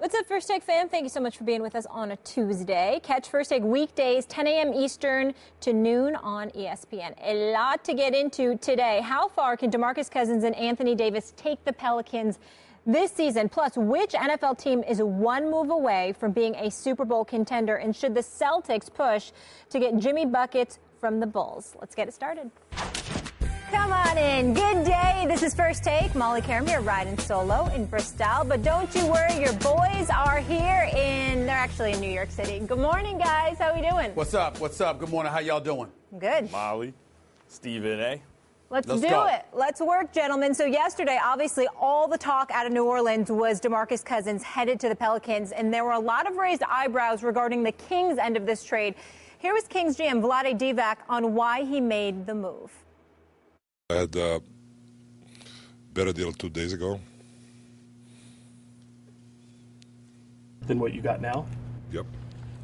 What's up, First Take fam? Thank you so much for being with us on a Tuesday. Catch First Take weekdays, 10 a.m. Eastern to noon on ESPN. A lot to get into today. How far can DeMarcus Cousins and Anthony Davis take the Pelicans this season? Plus, which NFL team is one move away from being a Super Bowl contender? And should the Celtics push to get Jimmy buckets from the Bulls? Let's get it started. Come on in. Good day. This is First Take. Molly Karam here riding solo in Bristol. But don't you worry, your boys are here they're actually in New York City. Good morning, guys. How we doing? What's up? What's up? Good morning. How y'all doing? Good. Molly, Stephen A. Let's do go. it. Let's work, gentlemen. So yesterday, obviously, all the talk out of New Orleans was DeMarcus Cousins headed to the Pelicans. And there were a lot of raised eyebrows regarding the Kings' end of this trade. Here was Kings GM Vlade Divac on why he made the move. I had a better deal 2 days ago. Than what you got now? Yep.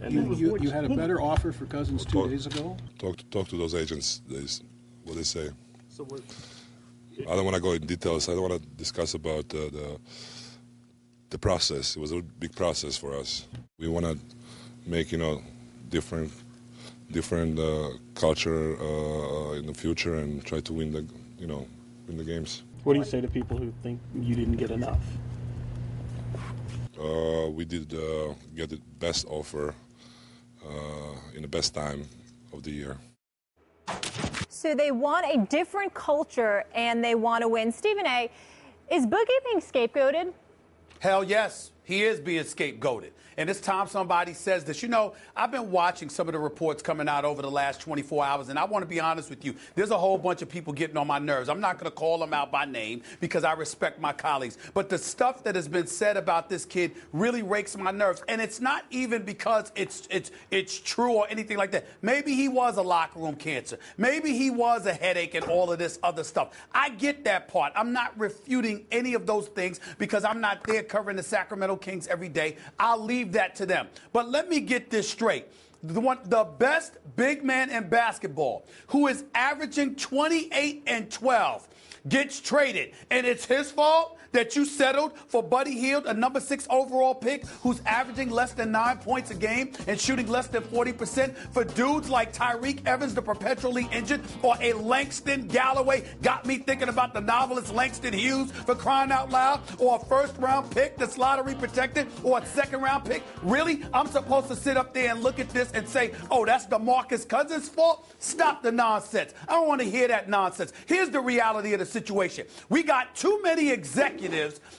And You had a better offer for Cousins 2 days ago? Talk to those agents. What they say. So what? I don't want to go in details. I don't want to discuss about the process. It was a big process for us. We want to make different culture in the future and try to win the games. What do you say to people who think you didn't get enough? We did get the best offer in the best time of the year. So they want a different culture and they want to win. Stephen A., is Boogie being scapegoated? Hell yes, he is being scapegoated. And it's time somebody says this. I've been watching some of the reports coming out over the last 24 hours, and I want to be honest with you. There's a whole bunch of people getting on my nerves. I'm not going to call them out by name because I respect my colleagues. But the stuff that has been said about this kid really rakes my nerves. And it's not even because it's true or anything like that. Maybe he was a locker room cancer. Maybe he was a headache and all of this other stuff. I get that part. I'm not refuting any of those things because I'm not there covering the Sacramento Kings every day. I'll leave that to them. But let me get this straight. The best big man in basketball, who is averaging 28 and 12, gets traded, and it's his fault that you settled for Buddy Hield, a number 6 overall pick who's averaging less than 9 points a game and shooting less than 40%, for dudes like Tyreek Evans, the perpetually injured, or a Langston Galloway, got me thinking about the novelist Langston Hughes, for crying out loud, or a first-round pick that's lottery protected, or a second-round pick. Really? I'm supposed to sit up there and look at this and say, oh, that's DeMarcus Cousins' fault? Stop the nonsense. I don't want to hear that nonsense. Here's the reality of the situation. We got too many executives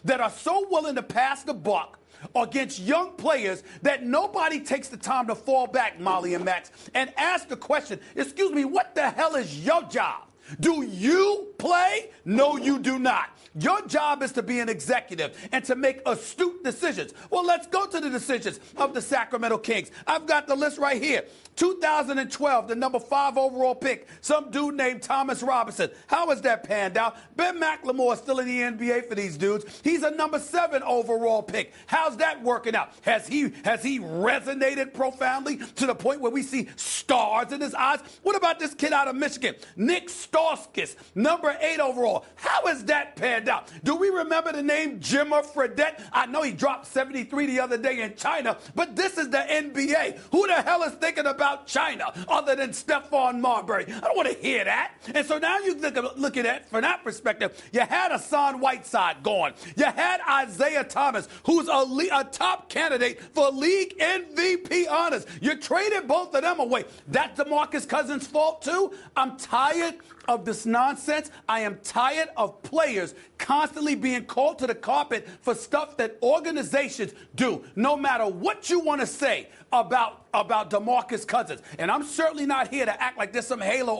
that are so willing to pass the buck against young players that nobody takes the time to fall back, Molly and Max, and ask the question, excuse me, what the hell is your job? Do you play? No, you do not. Your job is to be an executive and to make astute decisions. Well, let's go to the decisions of the Sacramento Kings. I've got the list right here. 2012, the number 5 overall pick, some dude named Thomas Robinson. How has that panned out? Ben McLemore is still in the NBA for these dudes. He's a number 7 overall pick. How's that working out? Has he resonated profoundly to the point where we see stars in his eyes? What about this kid out of Michigan, Nick Stauskas, number 8 overall? How has that panned out? Do we remember the name Jimmer Fredette? I know he dropped 73 the other day in China, but this is the NBA. Who the hell is thinking about China other than Stephon Marbury? I don't want to hear that. And so now you look at it from that perspective. You had Hassan Whiteside going. You had Isaiah Thomas, who's a top candidate for league MVP honors. You traded both of them away. That's DeMarcus Cousins' fault too. I'm tired of this nonsense. I am tired of players constantly being called to the carpet for stuff that organizations do, no matter what you want to say about DeMarcus Cousins. And I'm certainly not here to act like there's some halo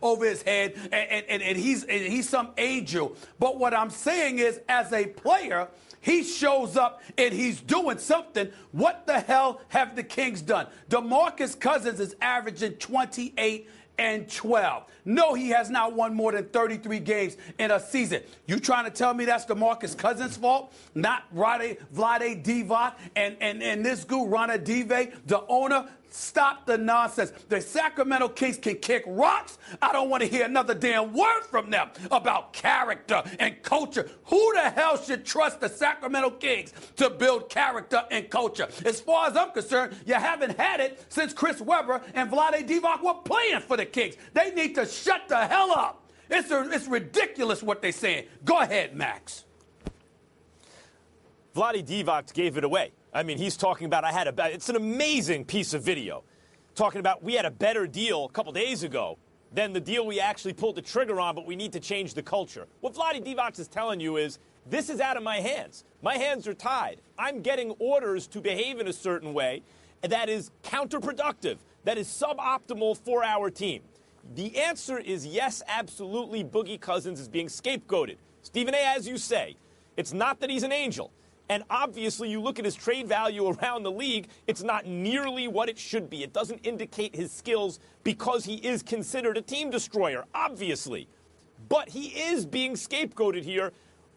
over his head and he's some angel. But what I'm saying is, as a player, he shows up and he's doing something. What the hell have the Kings done? DeMarcus Cousins is averaging 28 and 12. No, he has not won more than 33 games in a season. You trying to tell me that's DeMarcus Cousins' fault? Not Vlade Divac and this guru, Rana Dive, the owner? Stop the nonsense. The Sacramento Kings can kick rocks. I don't want to hear another damn word from them about character and culture. Who the hell should trust the Sacramento Kings to build character and culture? As far as I'm concerned, you haven't had it since Chris Webber and Vlade Divac were playing for the Kings. They need to shut the hell up. It's ridiculous what they're saying. Go ahead, Max. Vlade Divac gave it away. I mean, he's talking about it's an amazing piece of video. Talking about we had a better deal a couple days ago than the deal we actually pulled the trigger on, but we need to change the culture. What Vlade Divac is telling you is this is out of my hands. My hands are tied. I'm getting orders to behave in a certain way that is counterproductive, that is suboptimal for our team. The answer is yes, absolutely, Boogie Cousins is being scapegoated. Stephen A., as you say, it's not that he's an angel. And obviously, you look at his trade value around the league, it's not nearly what it should be. It doesn't indicate his skills because he is considered a team destroyer, obviously. But he is being scapegoated here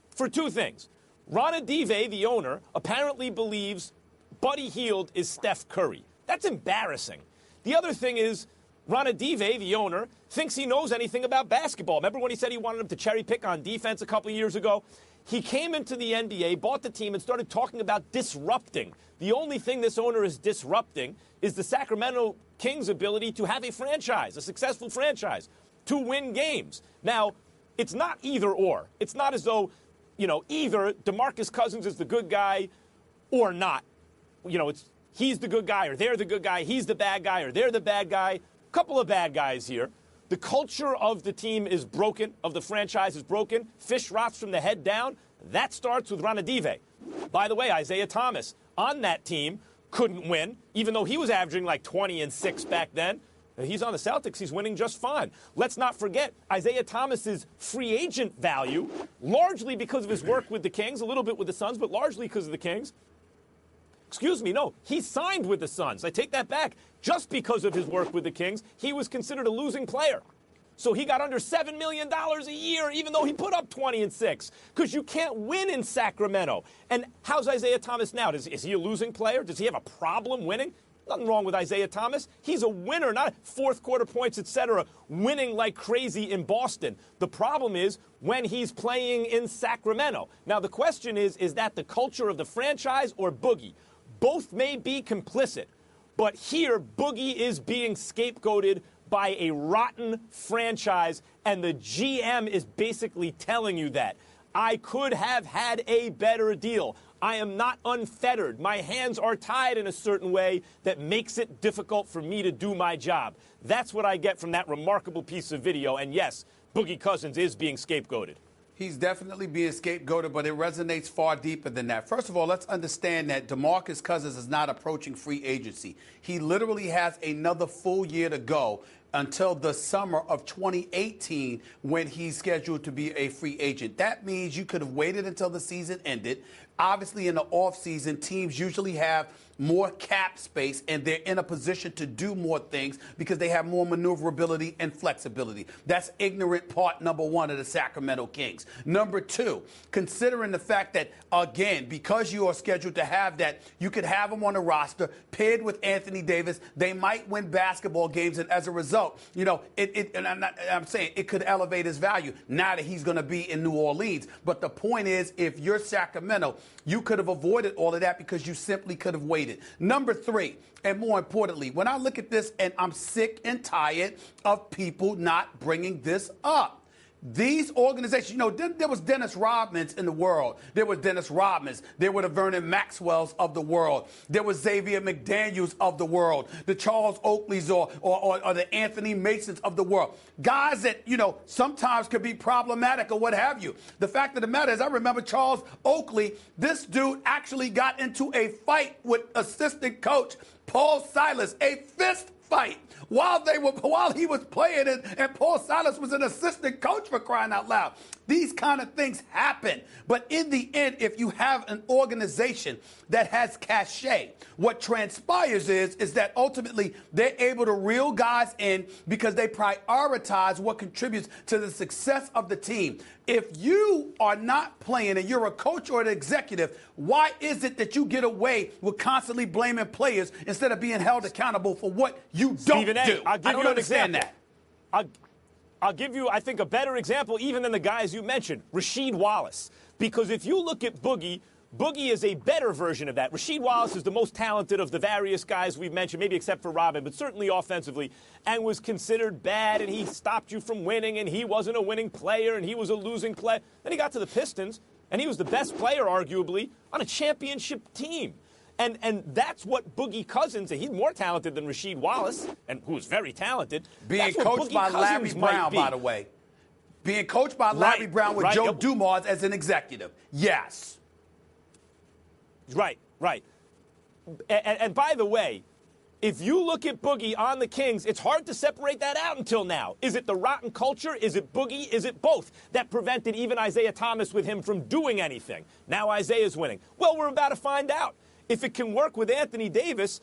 for two things. Rana Dive, the owner, apparently believes Buddy Hield is Steph Curry. That's embarrassing. The other thing is Rana Dive, the owner, thinks he knows anything about basketball. Remember when he said he wanted him to cherry pick on defense a couple of years ago? He came into the NBA, bought the team, and started talking about disrupting. The only thing this owner is disrupting is the Sacramento Kings' ability to have a franchise, a successful franchise, to win games. Now, it's not either or. It's not as though, either DeMarcus Cousins is the good guy or not. He's the good guy or they're the good guy. He's the bad guy or they're the bad guy. Couple of bad guys here. The culture of the team is broken, of the franchise is broken. Fish rots from the head down. That starts with Rana Dive. By the way, Isaiah Thomas on that team couldn't win, even though he was averaging like 20 and 6 back then. He's on the Celtics. He's winning just fine. Let's not forget Isaiah Thomas's free agent value, largely because of his work with the Kings, a little bit with the Suns, but largely because of the Kings. Excuse me, no, he signed with the Suns. I take that back. Just because of his work with the Kings, he was considered a losing player. So he got under $7 million a year, even though he put up 20 and 6, because you can't win in Sacramento. And how's Isaiah Thomas now? Is he a losing player? Does he have a problem winning? Nothing wrong with Isaiah Thomas. He's a winner, not fourth quarter points, etc., winning like crazy in Boston. The problem is when he's playing in Sacramento. Now, the question is that the culture of the franchise or Boogie? Both may be complicit, but here Boogie is being scapegoated by a rotten franchise, and the GM is basically telling you that. I could have had a better deal. I am not unfettered. My hands are tied in a certain way that makes it difficult for me to do my job. That's what I get from that remarkable piece of video, and yes, Boogie Cousins is being scapegoated. He's definitely being scapegoated, but it resonates far deeper than that. First of all, let's understand that DeMarcus Cousins is not approaching free agency. He literally has another full year to go until the summer of 2018 when he's scheduled to be a free agent. That means you could have waited until the season ended. Obviously, in the offseason, teams usually have more cap space, and they're in a position to do more things because they have more maneuverability and flexibility. That's ignorant part number one of the Sacramento Kings. Number two, considering the fact that, again, because you are scheduled to have that, you could have them on the roster, paired with Anthony Davis. They might win basketball games, and as a result, and I'm saying it could elevate his value now that he's going to be in New Orleans. But the point is, if you're Sacramento, you could have avoided all of that because you simply could have waited. Number three, and more importantly, when I look at this, and I'm sick and tired of people not bringing this up. These organizations, there was Dennis Rodman's in the world. There was Dennis Rodman's. There were the Vernon Maxwell's of the world. There was Xavier McDaniels of the world. The Charles Oakleys or the Anthony Masons of the world. Guys that, sometimes could be problematic or what have you. The fact of the matter is, I remember Charles Oakley. This dude actually got into a fight with assistant coach Paul Silas, a fist fight while he was playing and Paul Silas was an assistant coach, for crying out loud. These kind of things happen. But in the end, if you have an organization that has cachet, what transpires is that ultimately they're able to reel guys in because they prioritize what contributes to the success of the team. If you are not playing and you're a coach or an executive, why is it that you get away with constantly blaming players instead of being held accountable for what you don't Stephen A., do? I'll give I don't you an understand example. that. I'll give you, I think, a better example even than the guys you mentioned, Rasheed Wallace. Because if you look at Boogie, Boogie is a better version of that. Rasheed Wallace is the most talented of the various guys we've mentioned, maybe except for Robin, but certainly offensively, and was considered bad, and he stopped you from winning, and he wasn't a winning player, and he was a losing player. Then he got to the Pistons, and he was the best player, arguably, on a championship team. And that's what Boogie Cousins, and he's more talented than Rasheed Wallace, and who is very talented. Being coached by Larry Brown, by the way. Being coached by Larry Brown with Joe Dumars as an executive. Yes. Right. And by the way, if you look at Boogie on the Kings, it's hard to separate that out until now. Is it the rotten culture? Is it Boogie? Is it both that prevented even Isaiah Thomas with him from doing anything? Now Isaiah's winning. Well, we're about to find out. If it can work with Anthony Davis,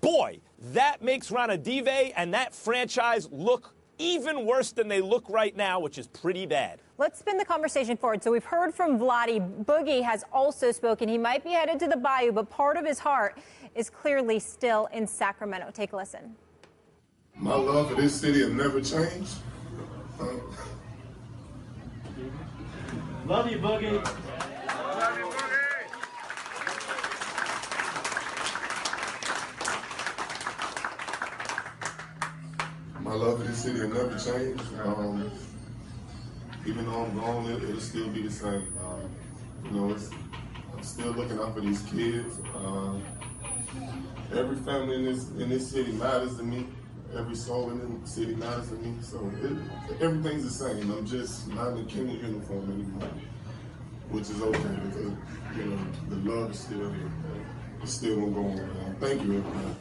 boy, that makes Ronadive and that franchise look even worse than they look right now, which is pretty bad. Let's spin the conversation forward. So we've heard from Vladdy. Boogie has also spoken. He might be headed to the Bayou, but part of his heart is clearly still in Sacramento. Take a listen. My love for this city has never changed. Love you, Boogie. My love for this city has never changed. Even though I'm gone, it'll still be the same. I'm still looking out for these kids. Every family in this city matters to me. Every soul in the city matters to me. So everything's the same. I'm just not in the Kingdom uniform anymore, which is okay because the love is still here. It's still gonna go on. Thank you, everybody.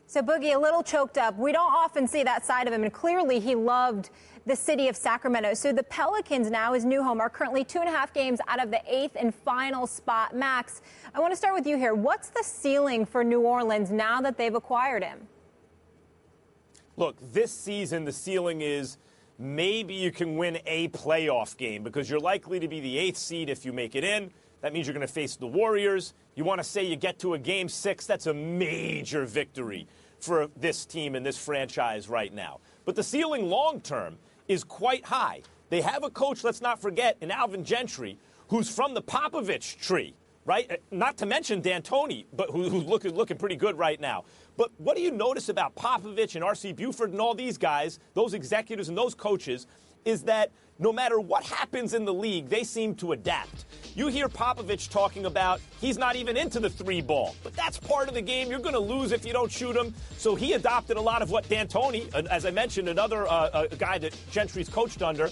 So Boogie, a little choked up. We don't often see that side of him, and clearly he loved the city of Sacramento. So the Pelicans, now his new home, are currently 2.5 games out of the 8th and final spot. Max, I want to start with you here. What's the ceiling for New Orleans now that they've acquired him? Look, this season the ceiling is maybe you can win a playoff game because you're likely to be the 8th seed if you make it in. That means you're going to face the Warriors. You want to say you get to a Game 6. That's a major victory for this team and this franchise right now. But the ceiling long term is quite high. They have a coach, let's not forget, in Alvin Gentry, who's from the Popovich tree, right? Not to mention D'Antoni, but who's looking pretty good right now. But what do you notice about Popovich and R.C. Buford and all these guys, those executives and those coaches, is that no matter what happens in the league, they seem to adapt. You hear Popovich talking about he's not even into the 3-ball, but that's part of the game. You're going to lose if you don't shoot him. So he adopted a lot of what D'Antoni, as I mentioned, another guy that Gentry's coached under,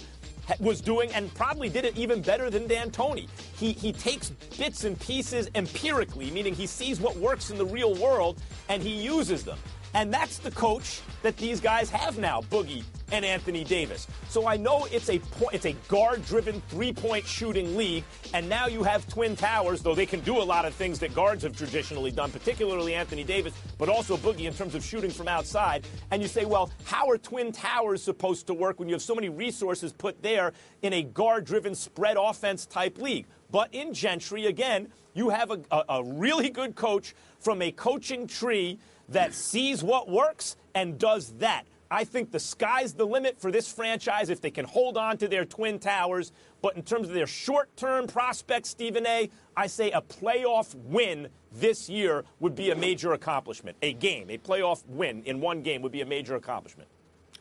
was doing and probably did it even better than D'Antoni. He takes bits and pieces empirically, meaning he sees what works in the real world and he uses them. And that's the coach that these guys have now, Boogie and Anthony Davis. So I know it's a guard-driven three-point shooting league, and now you have Twin Towers, though they can do a lot of things that guards have traditionally done, particularly Anthony Davis, but also Boogie in terms of shooting from outside. And you say, well, how are Twin Towers supposed to work when you have so many resources put there in a guard-driven spread offense type league? But in Gentry, again, you have a really good coach from a coaching tree that sees what works and does that. I think the sky's the limit for this franchise if they can hold on to their Twin Towers. But in terms of their short-term prospects, Stephen A., I say a playoff win this year would be a major accomplishment. A playoff win in one game would be a major accomplishment.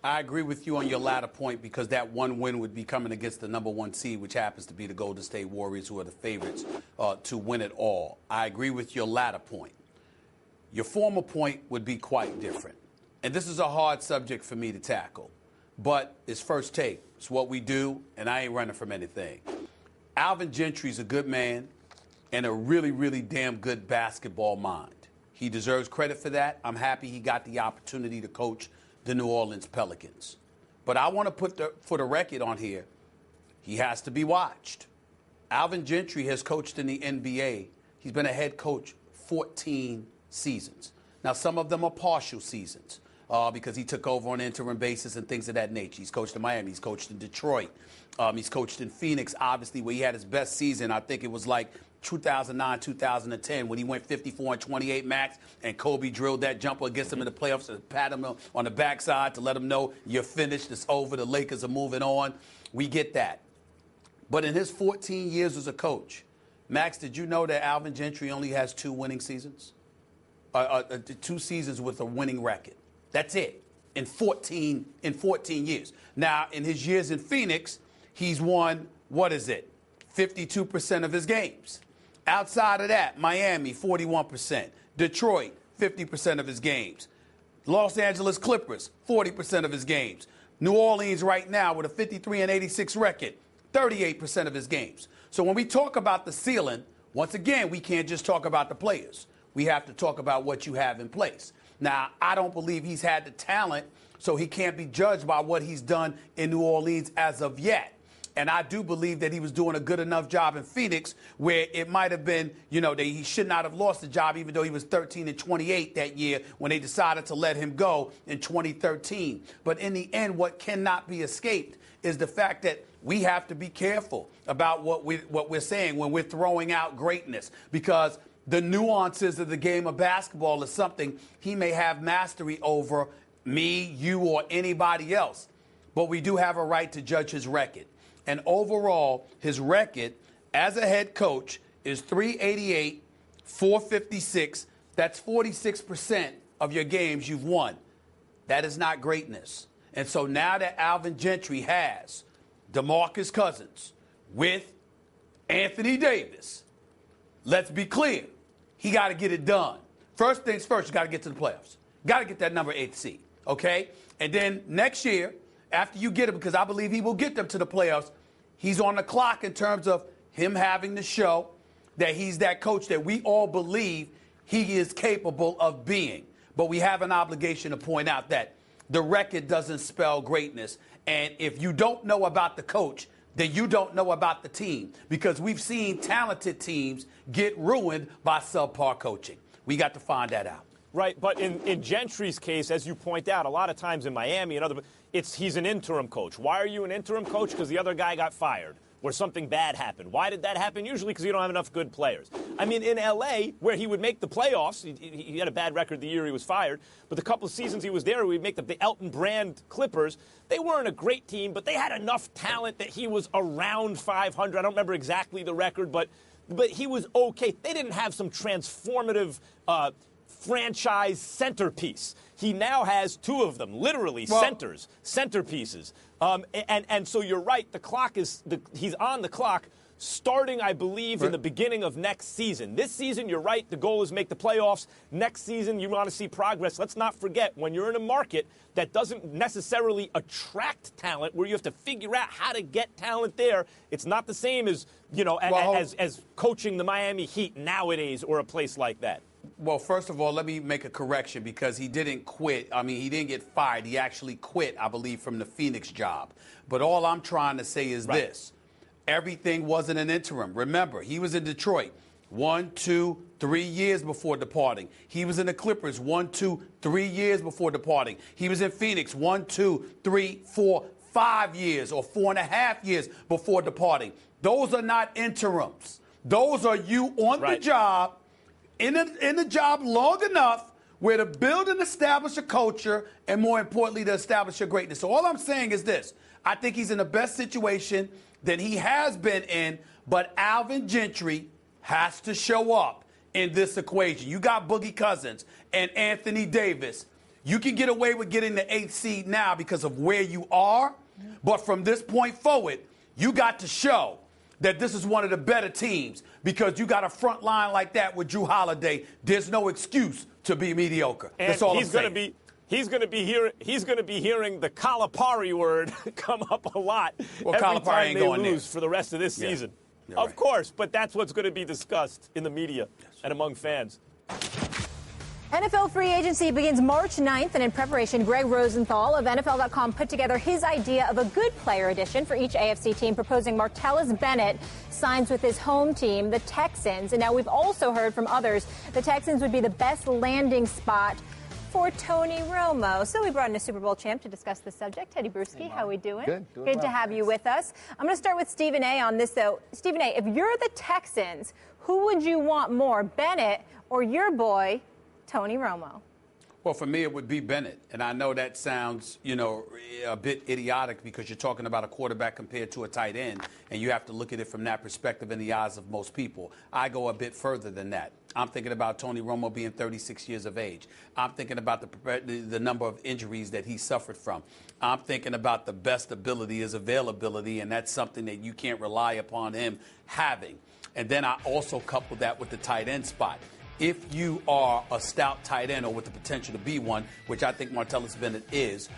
I agree with you on your latter point because that one win would be coming against the number 1 seed, which happens to be the Golden State Warriors, who are the favorites to win it all. I agree with your latter point. Your former point would be quite different. And this is a hard subject for me to tackle. But it's first take. It's what we do, and I ain't running from anything. Alvin Gentry's a good man and a really, really damn good basketball mind. He deserves credit for that. I'm happy he got the opportunity to coach the New Orleans Pelicans. But I want to put for the record on here, he has to be watched. Alvin Gentry has coached in the NBA. He's been a head coach 14 seasons. Now, some of them are partial seasons. because he took over on an interim basis and things of that nature. He's coached in Miami. He's coached in Detroit. He's coached in Phoenix, obviously, where he had his best season. I think it was like 2009, 2010, when he went 54 and 28 max, and Kobe drilled that jumper against him in the playoffs to pat him on the backside to let him know you're finished, it's over, the Lakers are moving on. We get that. But in his 14 years as a coach, Max, did you know that Alvin Gentry only has 2 winning seasons? 2 seasons with a winning record. That's it in 14 years. Now, in his years in Phoenix, he's won, 52% of his games. Outside of that, Miami, 41%. Detroit, 50% of his games. Los Angeles Clippers, 40% of his games. New Orleans right now with a 53 and 86 record, 38% of his games. So when we talk about the ceiling, once again, we can't just talk about the players. We have to talk about what you have in place. Now, I don't believe he's had the talent, so he can't be judged by what he's done in New Orleans as of yet. And I do believe that he was doing a good enough job in Phoenix where it might have been, that he should not have lost the job, even though he was 13 and 28 that year when they decided to let him go in 2013. But in the end, what cannot be escaped is the fact that we have to be careful about what we're saying when we're throwing out greatness, because the nuances of the game of basketball is something he may have mastery over, me, you, or anybody else. But we do have a right to judge his record. And overall, his record as a head coach is 388, 456. That's 46% of your games you've won. That is not greatness. And so now that Alvin Gentry has DeMarcus Cousins with Anthony Davis, let's be clear. He got to get it done. First things first, you got to get to the playoffs. Got to get that number 8 seed, okay? And then next year, after you get it, because I believe he will get them to the playoffs, he's on the clock in terms of him having to show that he's that coach that we all believe he is capable of being. But we have an obligation to point out that the record doesn't spell greatness. And if you don't know about the coach, then you don't know about the team, because we've seen talented teams get ruined by subpar coaching. We got to find that out. Right, but in Gentry's case, as you point out, a lot of times in Miami and other, he's an interim coach. Why are you an interim coach? Because the other guy got fired or something bad happened. Why did that happen? Usually because you don't have enough good players. I mean, in L.A., where he would make the playoffs, he had a bad record the year he was fired, but the couple of seasons he was there, he would make the Elton Brand Clippers. They weren't a great team, but they had enough talent that he was around 500. I don't remember exactly the record, but he was okay. They didn't have some transformative franchise centerpiece. He now has 2 of them, literally centerpieces. And so you're right. The clock he's on the clock starting, I believe, in the beginning of next season. This season, you're right. The goal is make the playoffs. Next season, you want to see progress. Let's not forget, when you're in a market that doesn't necessarily attract talent, where you have to figure out how to get talent there, it's not the same as, as coaching the Miami Heat nowadays or a place like that. Well, first of all, let me make a correction, because he didn't quit. I mean, he didn't get fired. He actually quit, I believe, from the Phoenix job. But all I'm trying to say is this. Everything wasn't an interim. Remember, he was in Detroit 1, 2, 3 years before departing. He was in the Clippers 1, 2, 3 years before departing. He was in Phoenix 1, 2, 3, 4, 5 years or 4.5 years before departing. Those are not interims. Those are you on the job, in the job long enough where to build and establish a culture, and more importantly, to establish your greatness. So all I'm saying is this. I think he's in the best situation that he has been in, but Alvin Gentry has to show up in this equation. You got Boogie Cousins and Anthony Davis. You can get away with getting the 8th seed now because of where you are, but from this point forward, you got to show that this is one of the better teams, because you got a front line like that with Drew Holiday. There's no excuse to be mediocre. And that's all I'm saying. He's going to be hearing the Calipari word come up a lot every time they lose for the rest of this season. Of course, but that's what's going to be discussed in the media and among fans. NFL free agency begins March 9th, and in preparation, Greg Rosenthal of NFL.com put together his idea of a good player addition for each AFC team, proposing Martellus Bennett signs with his home team, the Texans. And now we've also heard from others the Texans would be the best landing spot for Tony Romo. So we brought in a Super Bowl champ to discuss the subject. Teddy Bruschi, how we doing? Good. Good to have you with us. I'm going to start with Stephen A. on this, though. Stephen A., if you're the Texans, who would you want more, Bennett or your boy, Tony Romo? Well, for me, it would be Bennett. And I know that sounds, a bit idiotic because you're talking about a quarterback compared to a tight end, and you have to look at it from that perspective in the eyes of most people. I go a bit further than that. I'm thinking about Tony Romo being 36 years of age. I'm thinking about the number of injuries that he suffered from. I'm thinking about the best ability, his availability, and that's something that you can't rely upon him having. And then I also couple that with the tight end spot. If you are a stout tight end or with the potential to be one, which I think Martellus Bennett is,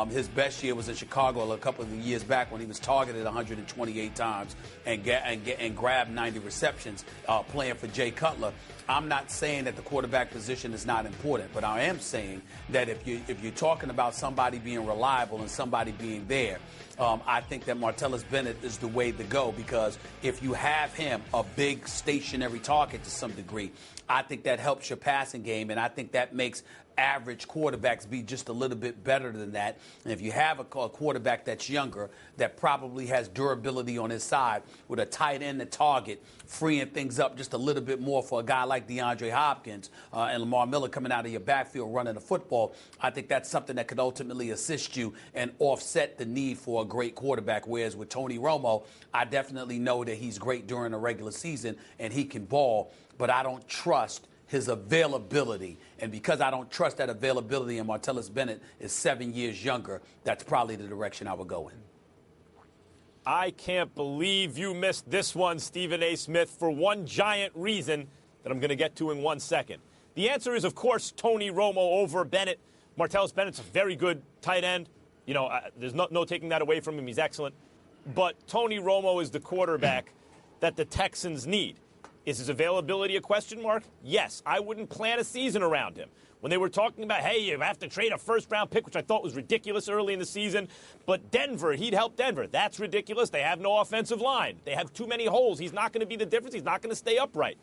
his best year was in Chicago a couple of years back when he was targeted 128 times and grabbed 90 receptions playing for Jay Cutler. I'm not saying that the quarterback position is not important, but I am saying that if you're talking about somebody being reliable and somebody being there, I think that Martellus Bennett is the way to go because if you have him, a big stationary target to some degree, I think that helps your passing game, and I think that makes average quarterbacks be just a little bit better than that. And if you have a quarterback that's younger, that probably has durability on his side with a tight end to target, freeing things up just a little bit more for a guy like DeAndre Hopkins and Lamar Miller coming out of your backfield running the football, I think that's something that could ultimately assist you and offset the need for a great quarterback. Whereas with Tony Romo, I definitely know that he's great during the regular season and he can ball, but I don't trust his availability. And because I don't trust that availability and Martellus Bennett is 7 years younger, that's probably the direction I would go in. I can't believe you missed this one, Stephen A. Smith, for one giant reason that I'm going to get to in 1 second. The answer is, of course, Tony Romo over Bennett. Martellus Bennett's a very good tight end. There's no taking that away from him. He's excellent. But Tony Romo is the quarterback that the Texans need. Is his availability a question mark? Yes. I wouldn't plan a season around him. When they were talking about, hey, you have to trade a first-round pick, which I thought was ridiculous early in the season, but Denver, he'd help Denver. That's ridiculous. They have no offensive line. They have too many holes. He's not going to be the difference. He's not going to stay upright.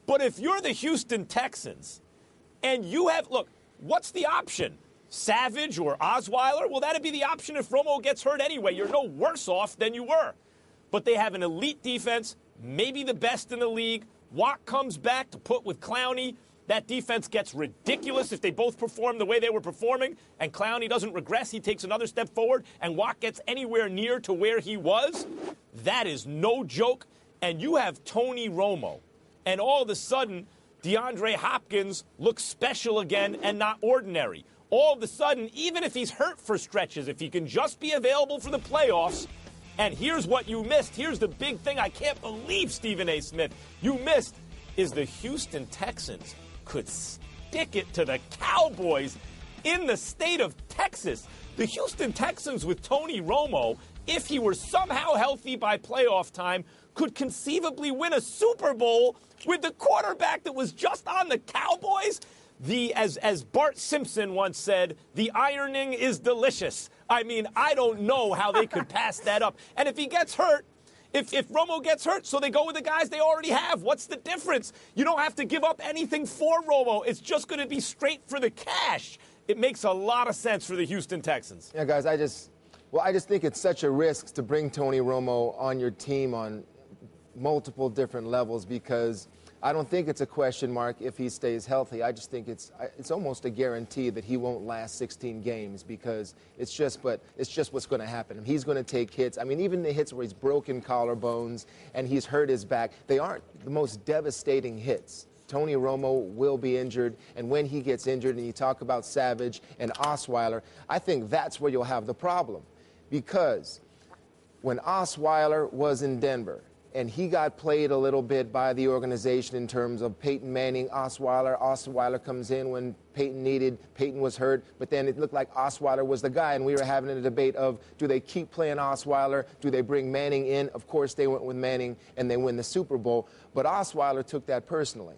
But if you're the Houston Texans and you have, look, what's the option? Savage or Osweiler? Well, that'd be the option if Romo gets hurt anyway. You're no worse off than you were. But they have an elite defense, maybe the best in the league. Watt comes back to put with Clowney. That defense gets ridiculous if they both perform the way they were performing, and Clowney doesn't regress. He takes another step forward, and Watt gets anywhere near to where he was. That is no joke. And you have Tony Romo, and all of a sudden, DeAndre Hopkins looks special again and not ordinary. All of a sudden, even if he's hurt for stretches, if he can just be available for the playoffs. And here's what you missed. Here's the big thing I can't believe, Stephen A. Smith, you missed, is the Houston Texans could stick it to the Cowboys in the state of Texas. The Houston Texans with Tony Romo, if he were somehow healthy by playoff time, could conceivably win a Super Bowl with the quarterback that was just on the Cowboys. As Bart Simpson once said, the ironing is delicious. I mean, I don't know how they could pass that up. And if he gets hurt, if Romo gets hurt, so they go with the guys they already have. What's the difference? You don't have to give up anything for Romo. It's just going to be straight for the cash. It makes a lot of sense for the Houston Texans. Yeah, guys, I just think it's such a risk to bring Tony Romo on your team on multiple different levels because I don't think it's a question mark if he stays healthy. I just think it's almost a guarantee that he won't last 16 games because it's just what's going to happen. He's going to take hits. I mean, even the hits where he's broken collarbones and he's hurt his back, they aren't the most devastating hits. Tony Romo will be injured, and when he gets injured, and you talk about Savage and Osweiler, I think that's where you'll have the problem. Because when Osweiler was in Denver, and he got played a little bit by the organization in terms of Peyton Manning, Osweiler. Osweiler comes in when Peyton was hurt, but then it looked like Osweiler was the guy, and we were having a debate of, do they keep playing Osweiler? Do they bring Manning in? Of course, they went with Manning, and they win the Super Bowl, but Osweiler took that personally.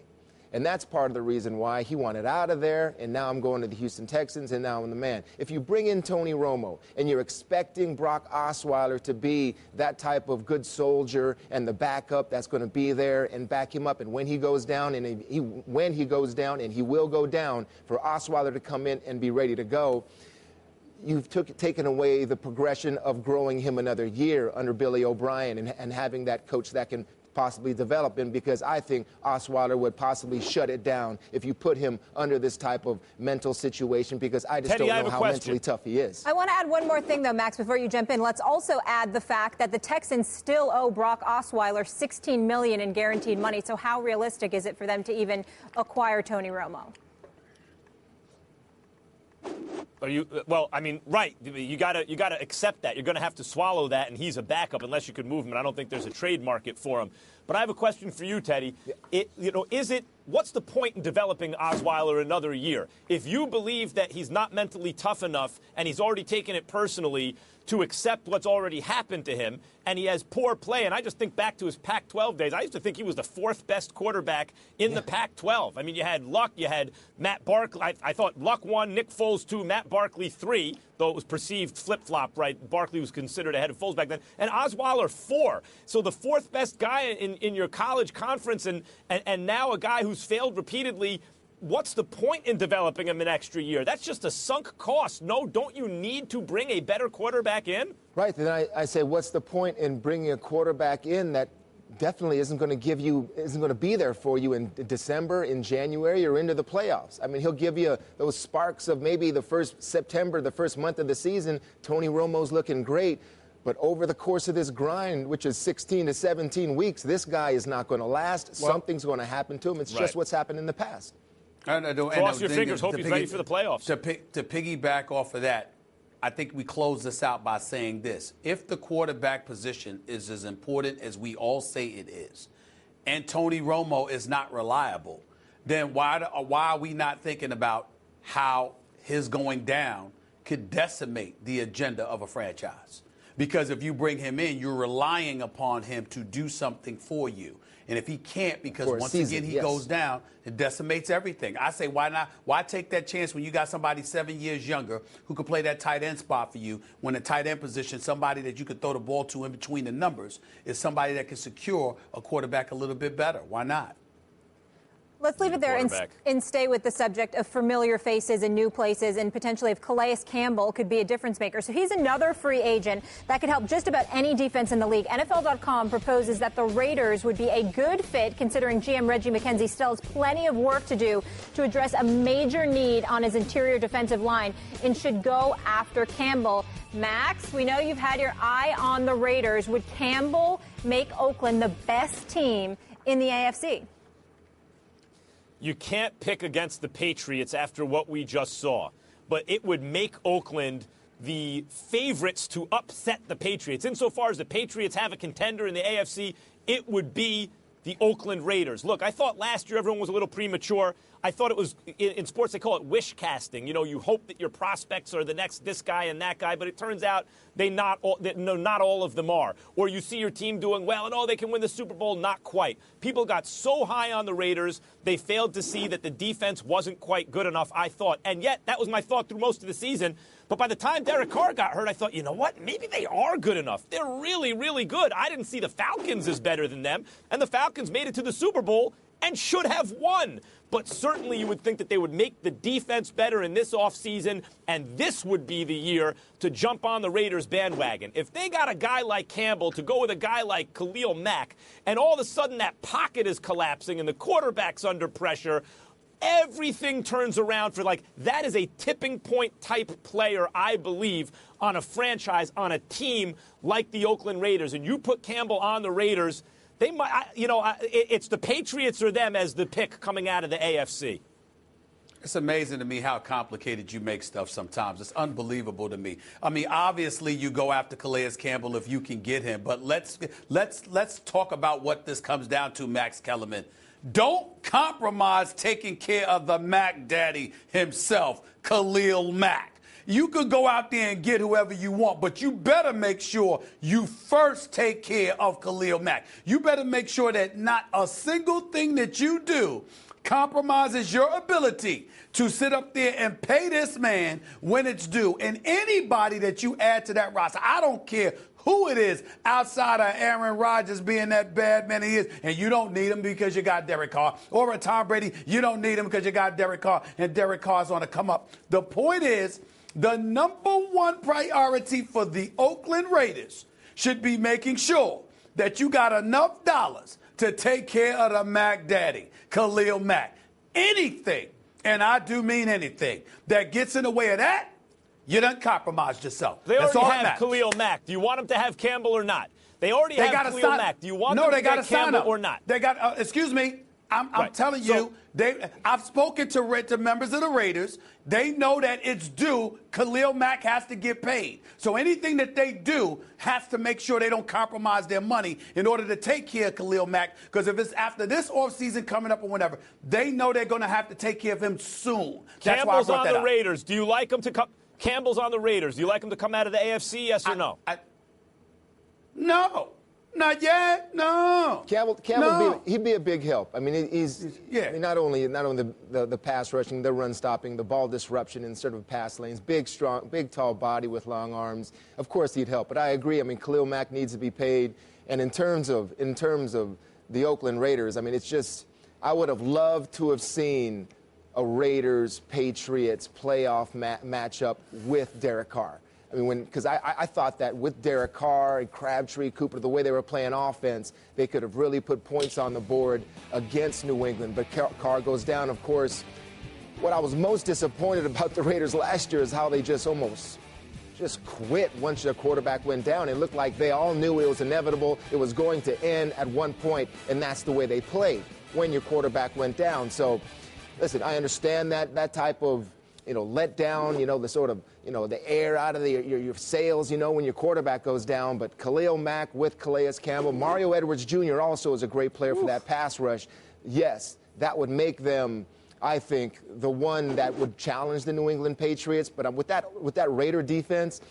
And that's part of the reason why he wanted out of there, and now I'm going to the Houston Texans, and now I'm the man. If you bring in Tony Romo and you're expecting Brock Osweiler to be that type of good soldier and the backup that's going to be there and back him up, and when he goes down, and when he goes down, and he will go down, for Osweiler to come in and be ready to go, you've taken away the progression of growing him another year under Billy O'Brien and having that coach that can possibly develop him, because I think Osweiler would possibly shut it down if you put him under this type of mental situation, because I just Teddy, don't know how mentally tough he is. I want to add one more thing, though, Max, before you jump in. Let's also add the fact that the Texans still owe Brock Osweiler $16 million in guaranteed money. So how realistic is it for them to even acquire Tony Romo? Well, I mean, right. You gotta accept that. You're going to have to swallow that, and he's a backup unless you could move him. And I don't think there's a trade market for him. But I have a question for you, Teddy. What's the point in developing Osweiler another year? If you believe that he's not mentally tough enough and he's already taken it personally to accept what's already happened to him, and he has poor play, and I just think back to his Pac-12 days. I used to think he was the fourth best quarterback in the Pac-12. I mean, you had Luck, you had Matt Barkley. I thought Luck 1, Nick Foles 2, Matt Barkley 3, though it was perceived flip-flop, right? Barkley was considered ahead of Foles back then, and Osweiler 4. So the fourth best guy in your college conference, and now a guy who's failed repeatedly. What's the point in developing him an extra year? That's just a sunk cost. No, don't you need to bring a better quarterback in? Right. Then I say, what's the point in bringing a quarterback in that definitely isn't going to be there for you in December, in January, or into the playoffs? I mean, he'll give you those sparks of maybe the first September, the first month of the season. Tony Romo's looking great. But over the course of this grind, which is 16 to 17 weeks, this guy is not going to last. Well, something's going to happen to him. It's just what's happened in the past. Cross your fingers, hope he's ready for the playoffs. To piggyback off of that, I think we close this out by saying this. If the quarterback position is as important as we all say it is, and Tony Romo is not reliable, then why are we not thinking about how his going down could decimate the agenda of a franchise? Because if you bring him in, you're relying upon him to do something for you. And if he can't, because once again he goes down, it decimates everything. I say, why not? Why take that chance when you got somebody 7 years younger who could play that tight end spot for you, when the tight end position, somebody that you could throw the ball to in between the numbers, is somebody that can secure a quarterback a little bit better? Why not? Let's leave it there and stay with the subject of familiar faces and new places, and potentially if Calais Campbell could be a difference maker. So he's another free agent that could help just about any defense in the league. NFL.com proposes that the Raiders would be a good fit, considering GM Reggie McKenzie still has plenty of work to do to address a major need on his interior defensive line, and should go after Campbell. Max, we know you've had your eye on the Raiders. Would Campbell make Oakland the best team in the AFC? You can't pick against the Patriots after what we just saw, but it would make Oakland the favorites to upset the Patriots. Insofar as the Patriots have a contender in the AFC, it would be the Oakland Raiders. Look, I thought last year everyone was a little premature. I thought it was, in sports they call it wish casting. You know, you hope that your prospects are the next this guy and that guy, but it turns out not all of them are. Or you see your team doing well and, they can win the Super Bowl. Not quite. People got so high on the Raiders, they failed to see that the defense wasn't quite good enough, I thought. And yet, that was my thought through most of the season. But by the time Derek Carr got hurt, I thought, you know what? Maybe they are good enough. They're really, really good. I didn't see the Falcons as better than them. And the Falcons made it to the Super Bowl and should have won. But certainly you would think that they would make the defense better in this offseason, and this would be the year to jump on the Raiders bandwagon. If they got a guy like Campbell to go with a guy like Khalil Mack, and all of a sudden that pocket is collapsing and the quarterback's under pressure, everything turns around for that is a tipping point type player, I believe, on a franchise, on a team like the Oakland Raiders. And you put Campbell on the Raiders, they might, it's the Patriots or them as the pick coming out of the AFC. It's amazing to me how complicated you make stuff sometimes. It's unbelievable to me. I mean, obviously you go after Calais Campbell if you can get him, but let's talk about what this comes down to, Max Kellerman. Don't compromise taking care of the Mac Daddy himself, Khalil Mack. You could go out there and get whoever you want, but you better make sure you first take care of Khalil Mack. You better make sure that not a single thing that you do compromises your ability to sit up there and pay this man when it's due. And anybody that you add to that roster, I don't care who it is outside of Aaron Rodgers being that bad man he is, and you don't need him because you got Derek Carr, or a Tom Brady, you don't need him because you got Derek Carr, and Derek Carr's on the come up. The point is, the number one priority for the Oakland Raiders should be making sure that you got enough dollars to take care of the Mac Daddy, Khalil Mack. Anything, and I do mean anything, that gets in the way of that, you done compromised yourself. They That's already all have Khalil Mack. Do you want him to have Campbell or not? They already have Khalil Mack. Do you want them to get Campbell or not? They got, excuse me, I'm telling you, I've spoken to members of the Raiders. They know that it's due. Khalil Mack has to get paid. So anything that they do has to make sure they don't compromise their money in order to take care of Khalil Mack. Because if it's after this offseason coming up or whatever, they know they're going to have to take care of him soon. That's why I brought that up. Campbell's on the Raiders. Do you like him to come? Campbell's on the Raiders. Do you like him to come out of the AFC, yes or no? No. Not yet. No. Campbell, no. He'd be a big help. I mean, he's yeah. I mean, not only the pass rushing, the run stopping, the ball disruption in sort of pass lanes, big, strong, big, tall body with long arms. Of course, he'd help. But I agree. I mean, Khalil Mack needs to be paid. And in terms of the Oakland Raiders, I mean, it's just I would have loved to have seen a Raiders-Patriots playoff matchup with Derek Carr. I mean, because I thought that with Derek Carr and Crabtree, Cooper, the way they were playing offense, they could have really put points on the board against New England. But Carr goes down, of course. What I was most disappointed about the Raiders last year is how they just quit once their quarterback went down. It looked like they all knew it was inevitable. It was going to end at one point, and that's the way they played when your quarterback went down. So, listen, I understand that type of, let down, the sort of, the air out of your sails, when your quarterback goes down. But Khalil Mack with Calais Campbell, Mario Edwards Jr. also is a great player for that pass rush. Yes, that would make them, I think, the one that would challenge the New England Patriots. But with that Raider defense,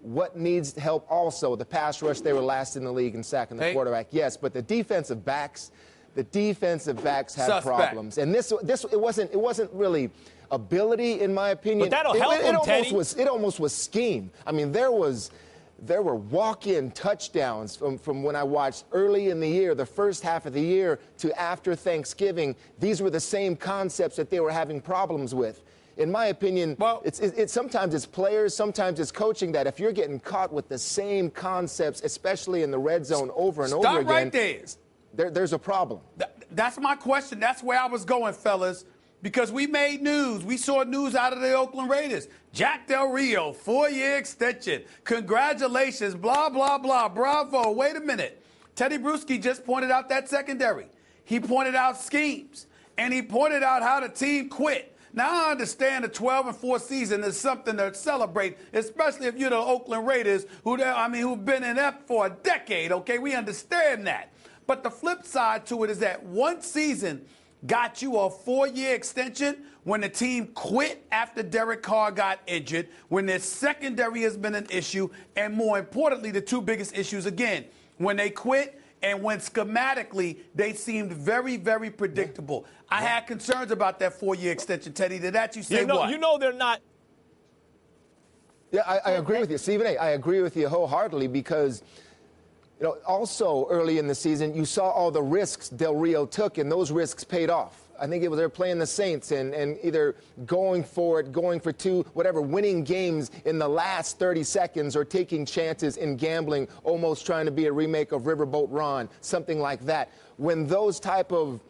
what needs help also? The pass rush, they were last in the league in sacking the quarterback. Yes, but the defensive backs had problems. And it wasn't really ability, in my opinion. But that'll help them, Teddy. It almost was scheme. I mean, there were walk-in touchdowns from when I watched early in the year, the first half of the year, to after Thanksgiving. These were the same concepts that they were having problems with. In my opinion, it's sometimes it's players, sometimes it's coaching, that if you're getting caught with the same concepts, especially in the red zone over and over again, right there. There's a problem. That's my question. That's where I was going, fellas, because we made news. We saw news out of the Oakland Raiders. Jack Del Rio, 4-year extension. Congratulations, blah, blah, blah. Bravo. Wait a minute. Teddy Bruschi just pointed out that secondary. He pointed out schemes, and he pointed out how the team quit. Now, I understand the 12-4 season is something to celebrate, especially if you're the Oakland Raiders, who've been in that for a decade, okay? We understand that. But the flip side to it is that one season got you a 4-year extension when the team quit after Derek Carr got injured, when their secondary has been an issue, and more importantly, the two biggest issues again, when they quit and when schematically they seemed very, very predictable. I had concerns about that 4-year extension, Teddy. To that you say what? You know they're not. Yeah, I agree with you, Stephen A. I agree with you wholeheartedly because also early in the season, you saw all the risks Del Rio took, and those risks paid off. I think they were playing the Saints and either going for it, going for two, whatever, winning games in the last 30 seconds or taking chances in gambling, almost trying to be a remake of Riverboat Ron, something like that. When those type of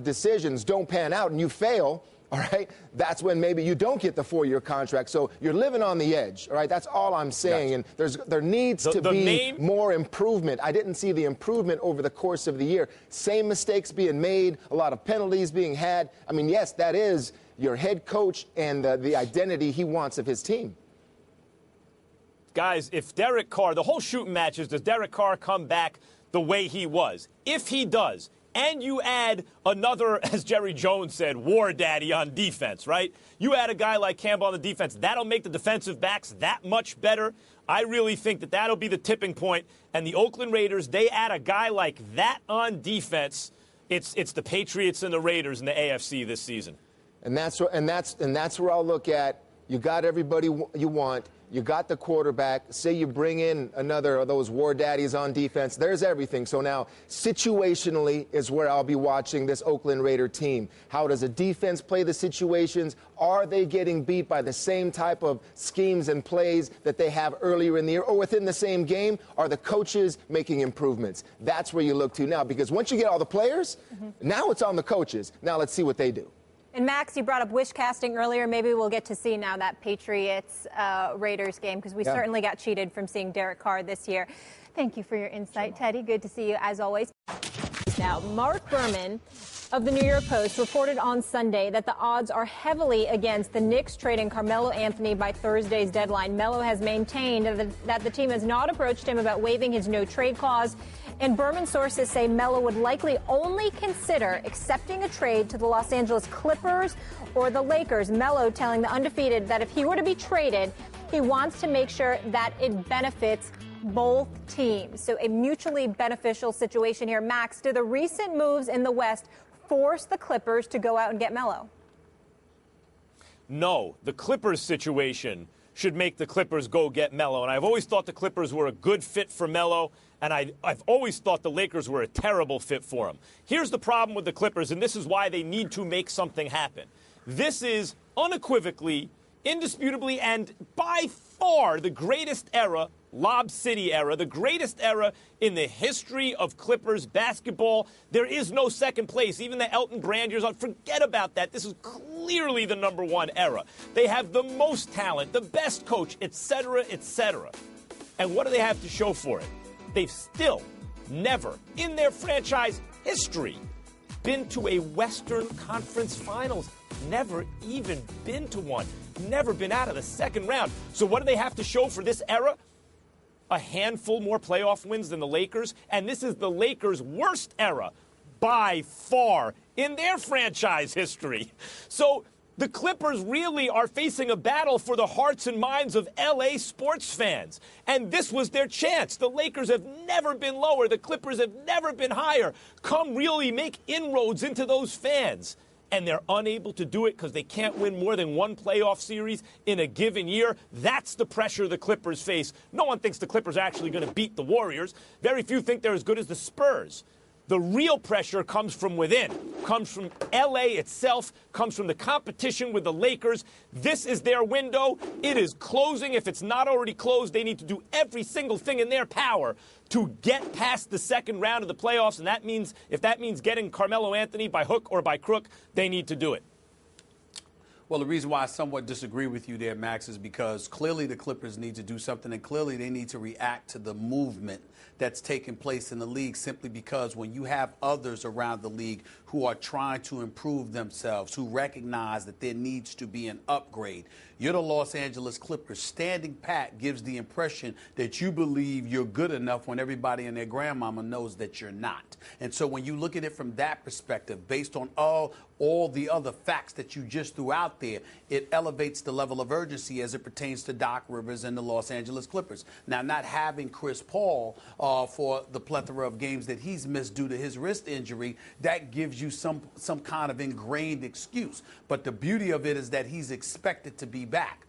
decisions don't pan out and you fail, all right, that's when maybe you don't get the 4-year contract. So you're living on the edge, all right? That's all I'm saying. Gotcha. And there needs to be more improvement. I didn't see the improvement over the course of the year. Same mistakes being made, a lot of penalties being had. I mean, yes, that is your head coach and the identity he wants of his team. Guys, if Derek Carr, the whole shooting match is, does Derek Carr come back the way he was? If he does, and you add another, as Jerry Jones said, war daddy on defense, right? You add a guy like Campbell on the defense, that'll make the defensive backs that much better. I really think that that'll be the tipping point. And the Oakland Raiders, they add a guy like that on defense, It's the Patriots and the Raiders in the AFC this season. And that's where I'll look at. You got everybody you want. You got the quarterback. Say you bring in another of those war daddies on defense. There's everything. So now, situationally is where I'll be watching this Oakland Raider team. How does a defense play the situations? Are they getting beat by the same type of schemes and plays that they have earlier in the year or within the same game? Are the coaches making improvements? That's where you look to now, because once you get all the players, now it's on the coaches. Now let's see what they do. And Max, you brought up wish casting earlier. Maybe we'll get to see now that Patriots-Raiders game, because we certainly got cheated from seeing Derek Carr this year. Thank you for your insight, Teddy. Good to see you, as always. Now, Mark Berman of the New York Post reported on Sunday that the odds are heavily against the Knicks trading Carmelo Anthony by Thursday's deadline. Melo has maintained that the team has not approached him about waiving his no-trade clause. And Berman sources say Melo would likely only consider accepting a trade to the Los Angeles Clippers or the Lakers. Melo telling the Undefeated that if he were to be traded, he wants to make sure that it benefits both teams. So a mutually beneficial situation here. Max, do the recent moves in the West force the Clippers to go out and get Melo? No, the Clippers situation should make the Clippers go get Melo. And I've always thought the Clippers were a good fit for Melo, and I've always thought the Lakers were a terrible fit for him. Here's the problem with the Clippers, and this is why they need to make something happen. This is unequivocally, indisputably, and by far the greatest era, Lob City era, the greatest era in the history of Clippers basketball. There is no second place. Even the Elton Brand years on, forget about that. This is clearly the #1 era. They have the most talent, the best coach, etc., etc. And what do they have to show for it? They've still never, in their franchise history, been to a Western Conference Finals. Never even been to one. Never been out of the second round. So what do they have to show for this era? A handful more playoff wins than the Lakers. And this is the Lakers' worst era by far in their franchise history. So the Clippers really are facing a battle for the hearts and minds of L.A. sports fans. And this was their chance. The Lakers have never been lower. The Clippers have never been higher. Come really make inroads into those fans. And they're unable to do it because they can't win more than one playoff series in a given year. That's the pressure the Clippers face. No one thinks the Clippers are actually going to beat the Warriors. Very few think they're as good as the Spurs. The real pressure comes from within, comes from L.A. itself, comes from the competition with the Lakers. This is their window. It is closing. If it's not already closed, they need to do every single thing in their power to get past the second round of the playoffs. And that means, if that means getting Carmelo Anthony by hook or by crook, they need to do it. Well, the reason why I somewhat disagree with you there, Max, is because clearly the Clippers need to do something, and clearly they need to react to the movement that's taking place in the league, simply because when you have others around the league who are trying to improve themselves, who recognize that there needs to be an upgrade, you're the Los Angeles Clippers. Standing pat gives the impression that you believe you're good enough when everybody and their grandmama knows that you're not. And so when you look at it from that perspective, based on all the other facts that you just threw out there, it elevates the level of urgency as it pertains to Doc Rivers and the Los Angeles Clippers. Now, not having Chris Paul for the plethora of games that he's missed due to his wrist injury, that gives you some kind of ingrained excuse. But the beauty of it is that he's expected to be back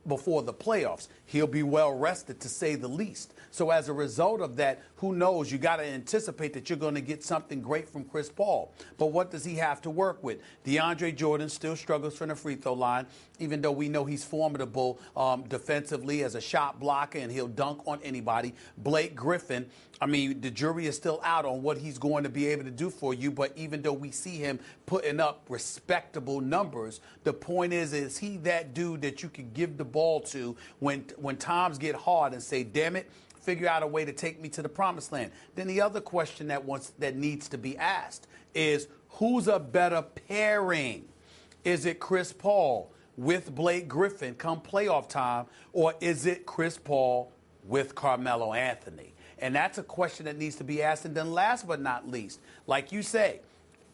before the playoffs. He'll be well rested, to say the least. So as a result of that, who knows? You got to anticipate that you're going to get something great from Chris Paul. But what does he have to work with? DeAndre Jordan still struggles from the free throw line, even though we know he's formidable defensively as a shot blocker, and he'll dunk on anybody. Blake Griffin, I mean, the jury is still out on what he's going to be able to do for you. But even though we see him putting up respectable numbers, the point is he that dude that you can give the ball to when times get hard and say, damn it, figure out a way to take me to the promised land? Then the other question that needs to be asked is, who's a better pairing? Is it Chris Paul with Blake Griffin come playoff time, or is it Chris Paul with Carmelo Anthony? And that's a question that needs to be asked. And then last but not least, like you say,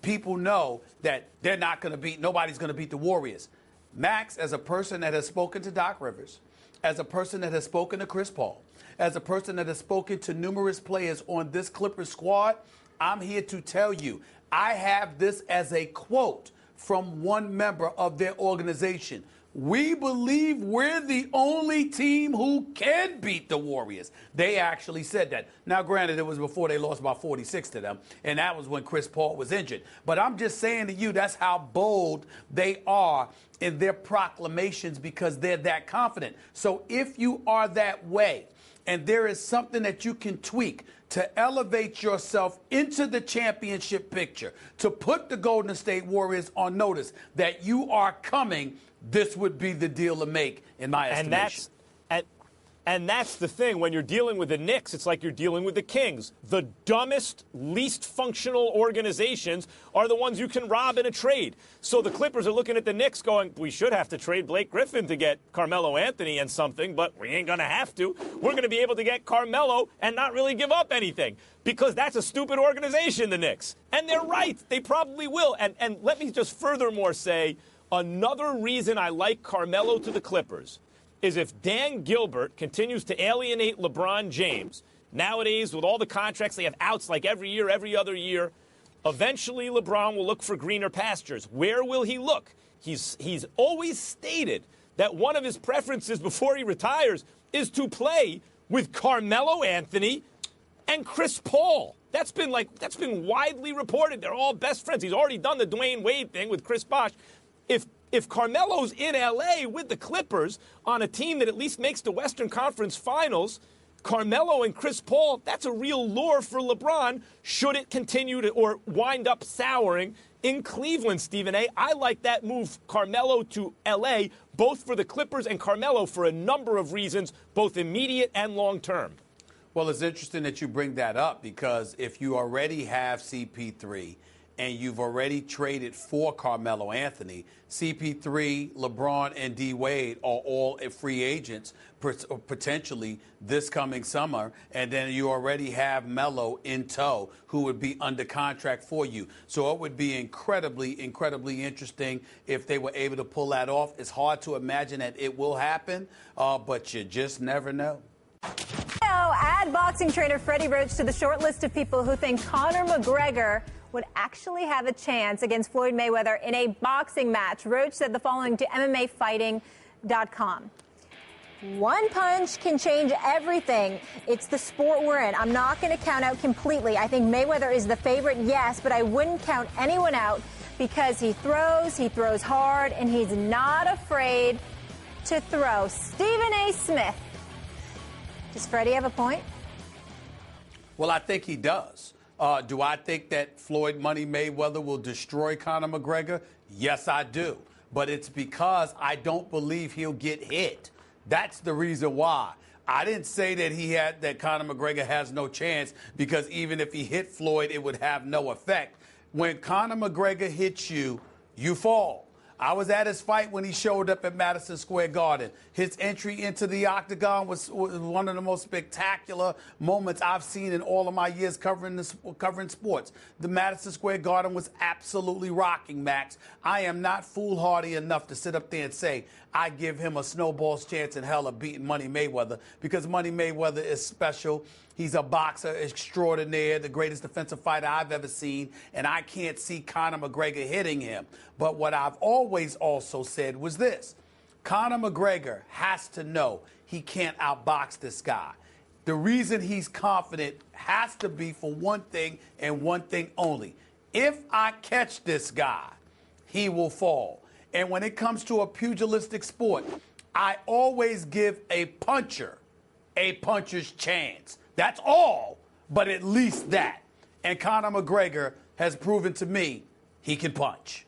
people know that nobody's going to beat the Warriors. Max, as a person that has spoken to Doc Rivers, as a person that has spoken to Chris Paul, as a person that has spoken to numerous players on this Clippers squad, I'm here to tell you, I have this as a quote from one member of their organization. We believe we're the only team who can beat the Warriors. They actually said that. Now, granted, it was before they lost by 46 to them, and that was when Chris Paul was injured. But I'm just saying to you, that's how bold they are in their proclamations because they're that confident. So if you are that way, and there is something that you can tweak to elevate yourself into the championship picture, to put the Golden State Warriors on notice that you are coming, this would be the deal to make, in my estimation. And that's the thing. When you're dealing with the Knicks, it's like you're dealing with the Kings. The dumbest, least functional organizations are the ones you can rob in a trade. So the Clippers are looking at the Knicks going, we should have to trade Blake Griffin to get Carmelo Anthony and something, but we ain't going to have to. We're going to be able to get Carmelo and not really give up anything because that's a stupid organization, the Knicks. And they're right. They probably will. And let me just furthermore say, another reason I like Carmelo to the Clippers is if Dan Gilbert continues to alienate LeBron James, nowadays with all the contracts they have outs like every year, every other year, eventually LeBron will look for greener pastures. Where will he look? He's always stated that one of his preferences before he retires is to play with Carmelo Anthony and Chris Paul. That's been widely reported. They're all best friends. He's already done the Dwayne Wade thing with Chris Bosh. If Carmelo's in L.A. with the Clippers on a team that at least makes the Western Conference Finals, Carmelo and Chris Paul, that's a real lure for LeBron should it continue to or wind up souring in Cleveland, Stephen A. I like that move, Carmelo to L.A., both for the Clippers and Carmelo for a number of reasons, both immediate and long-term. Well, it's interesting that you bring that up because if you already have CP3 and you've already traded for Carmelo Anthony, CP3, LeBron, and D-Wade are all free agents potentially this coming summer, and then you already have Melo in tow who would be under contract for you. So it would be incredibly, incredibly interesting if they were able to pull that off. It's hard to imagine that it will happen, but you just never know. Add boxing trainer Freddie Roach to the short list of people who think Conor McGregor would actually have a chance against Floyd Mayweather in a boxing match. Roach said the following to MMAfighting.com. One punch can change everything. It's the sport we're in. I'm not going to count out completely. I think Mayweather is the favorite, yes, but I wouldn't count anyone out because he throws hard, and he's not afraid to throw. Stephen A. Smith. Does Freddie have a point? Well, I think he does. Do I think that Floyd Money Mayweather will destroy Conor McGregor? Yes, I do. But it's because I don't believe he'll get hit. That's the reason why. I didn't say that Conor McGregor has no chance because even if he hit Floyd, it would have no effect. When Conor McGregor hits you, you fall. I was at his fight when he showed up at Madison Square Garden. His entry into the octagon was one of the most spectacular moments I've seen in all of my years covering sports. The Madison Square Garden was absolutely rocking, Max. I am not foolhardy enough to sit up there and say I give him a snowball's chance in hell of beating Money Mayweather because Money Mayweather is special. He's a boxer extraordinaire, the greatest defensive fighter I've ever seen, and I can't see Conor McGregor hitting him. But what I've always also said was this. Conor McGregor has to know he can't outbox this guy. The reason he's confident has to be for one thing and one thing only. If I catch this guy, he will fall. And when it comes to a pugilistic sport, I always give a puncher's chance. That's all, but at least that. And Conor McGregor has proven to me he can punch.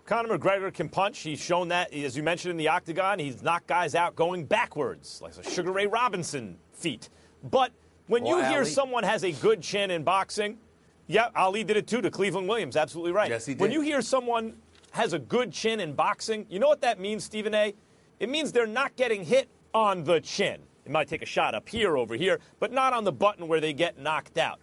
Conor McGregor can punch. He's shown that, as you mentioned in the octagon, he's knocked guys out going backwards, like a Sugar Ray Robinson feat. But when you hear someone has a good chin in boxing, yeah, Ali did it too to Cleveland Williams, absolutely right. Yes, he did. When you hear someone has a good chin in boxing, you know what that means, Stephen A? It means they're not getting hit on the chin. They might take a shot up here, over here, but not on the button where they get knocked out.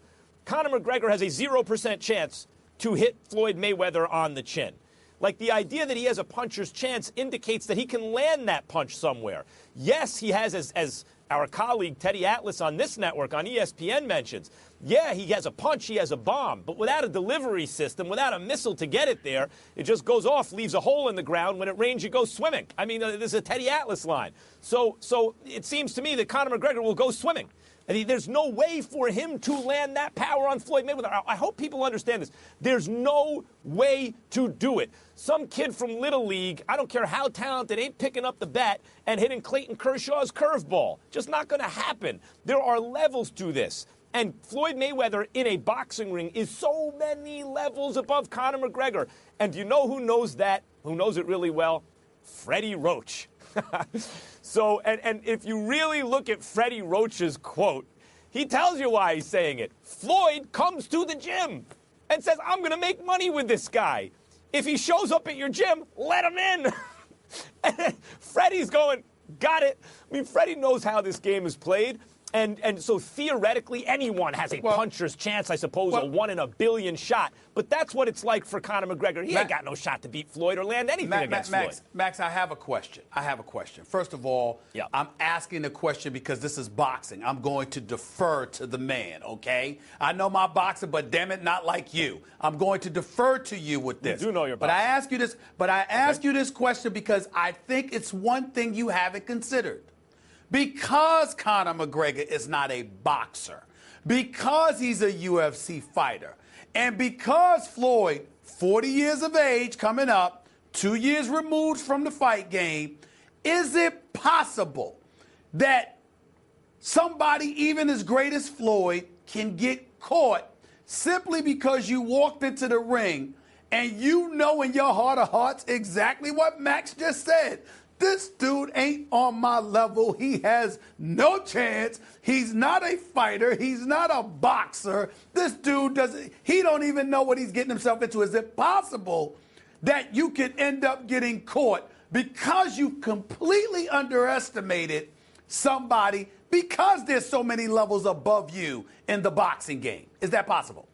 Conor McGregor has a 0% chance to hit Floyd Mayweather on the chin. Like, the idea that he has a puncher's chance indicates that he can land that punch somewhere. Yes, he has, as our colleague Teddy Atlas on this network, on ESPN, mentions. Yeah, he has a punch, he has a bomb, but without a delivery system, without a missile to get it there, it just goes off, leaves a hole in the ground. When it rains, you go swimming. I mean, this is a Teddy Atlas line. So it seems to me that Conor McGregor will go swimming. I mean, there's no way for him to land that power on Floyd Mayweather. I hope people understand this. There's no way to do it. Some kid from Little League, I don't care how talented, ain't picking up the bat and hitting Clayton Kershaw's curveball. Just not going to happen. There are levels to this. And Floyd Mayweather in a boxing ring is so many levels above Conor McGregor. And do you know who knows that? Who knows it really well? Freddie Roach. So, and if you really look at Freddie Roach's quote, he tells you why he's saying it. Floyd comes to the gym and says, I'm going to make money with this guy. If he shows up at your gym, let him in. And Freddie's going, got it. I mean, Freddie knows how this game is played. And so theoretically, anyone has a puncher's chance, I suppose, a 1 in a billion shot. But that's what it's like for Conor McGregor. He ain't got no shot to beat Floyd or land anything against Floyd. Max, I have a question. First of all, I'm asking the question because this is boxing. I'm going to defer to the man, okay? I know my boxing, but damn it, not like you. I'm going to defer to you with this. You do know your boxing. But I ask you this question because I think it's one thing you haven't considered. Because Conor McGregor is not a boxer, because he's a UFC fighter, and because Floyd, 40 years of age, coming up, 2 years removed from the fight game, is it possible that somebody even as great as Floyd can get caught simply because you walked into the ring and you know in your heart of hearts exactly what Max just said? This dude ain't on my level. He has no chance. He's not a fighter. He's not a boxer. This dude he don't even know what he's getting himself into. Is it possible that you can end up getting caught because you completely underestimated somebody because there's so many levels above you in the boxing game? Is that possible?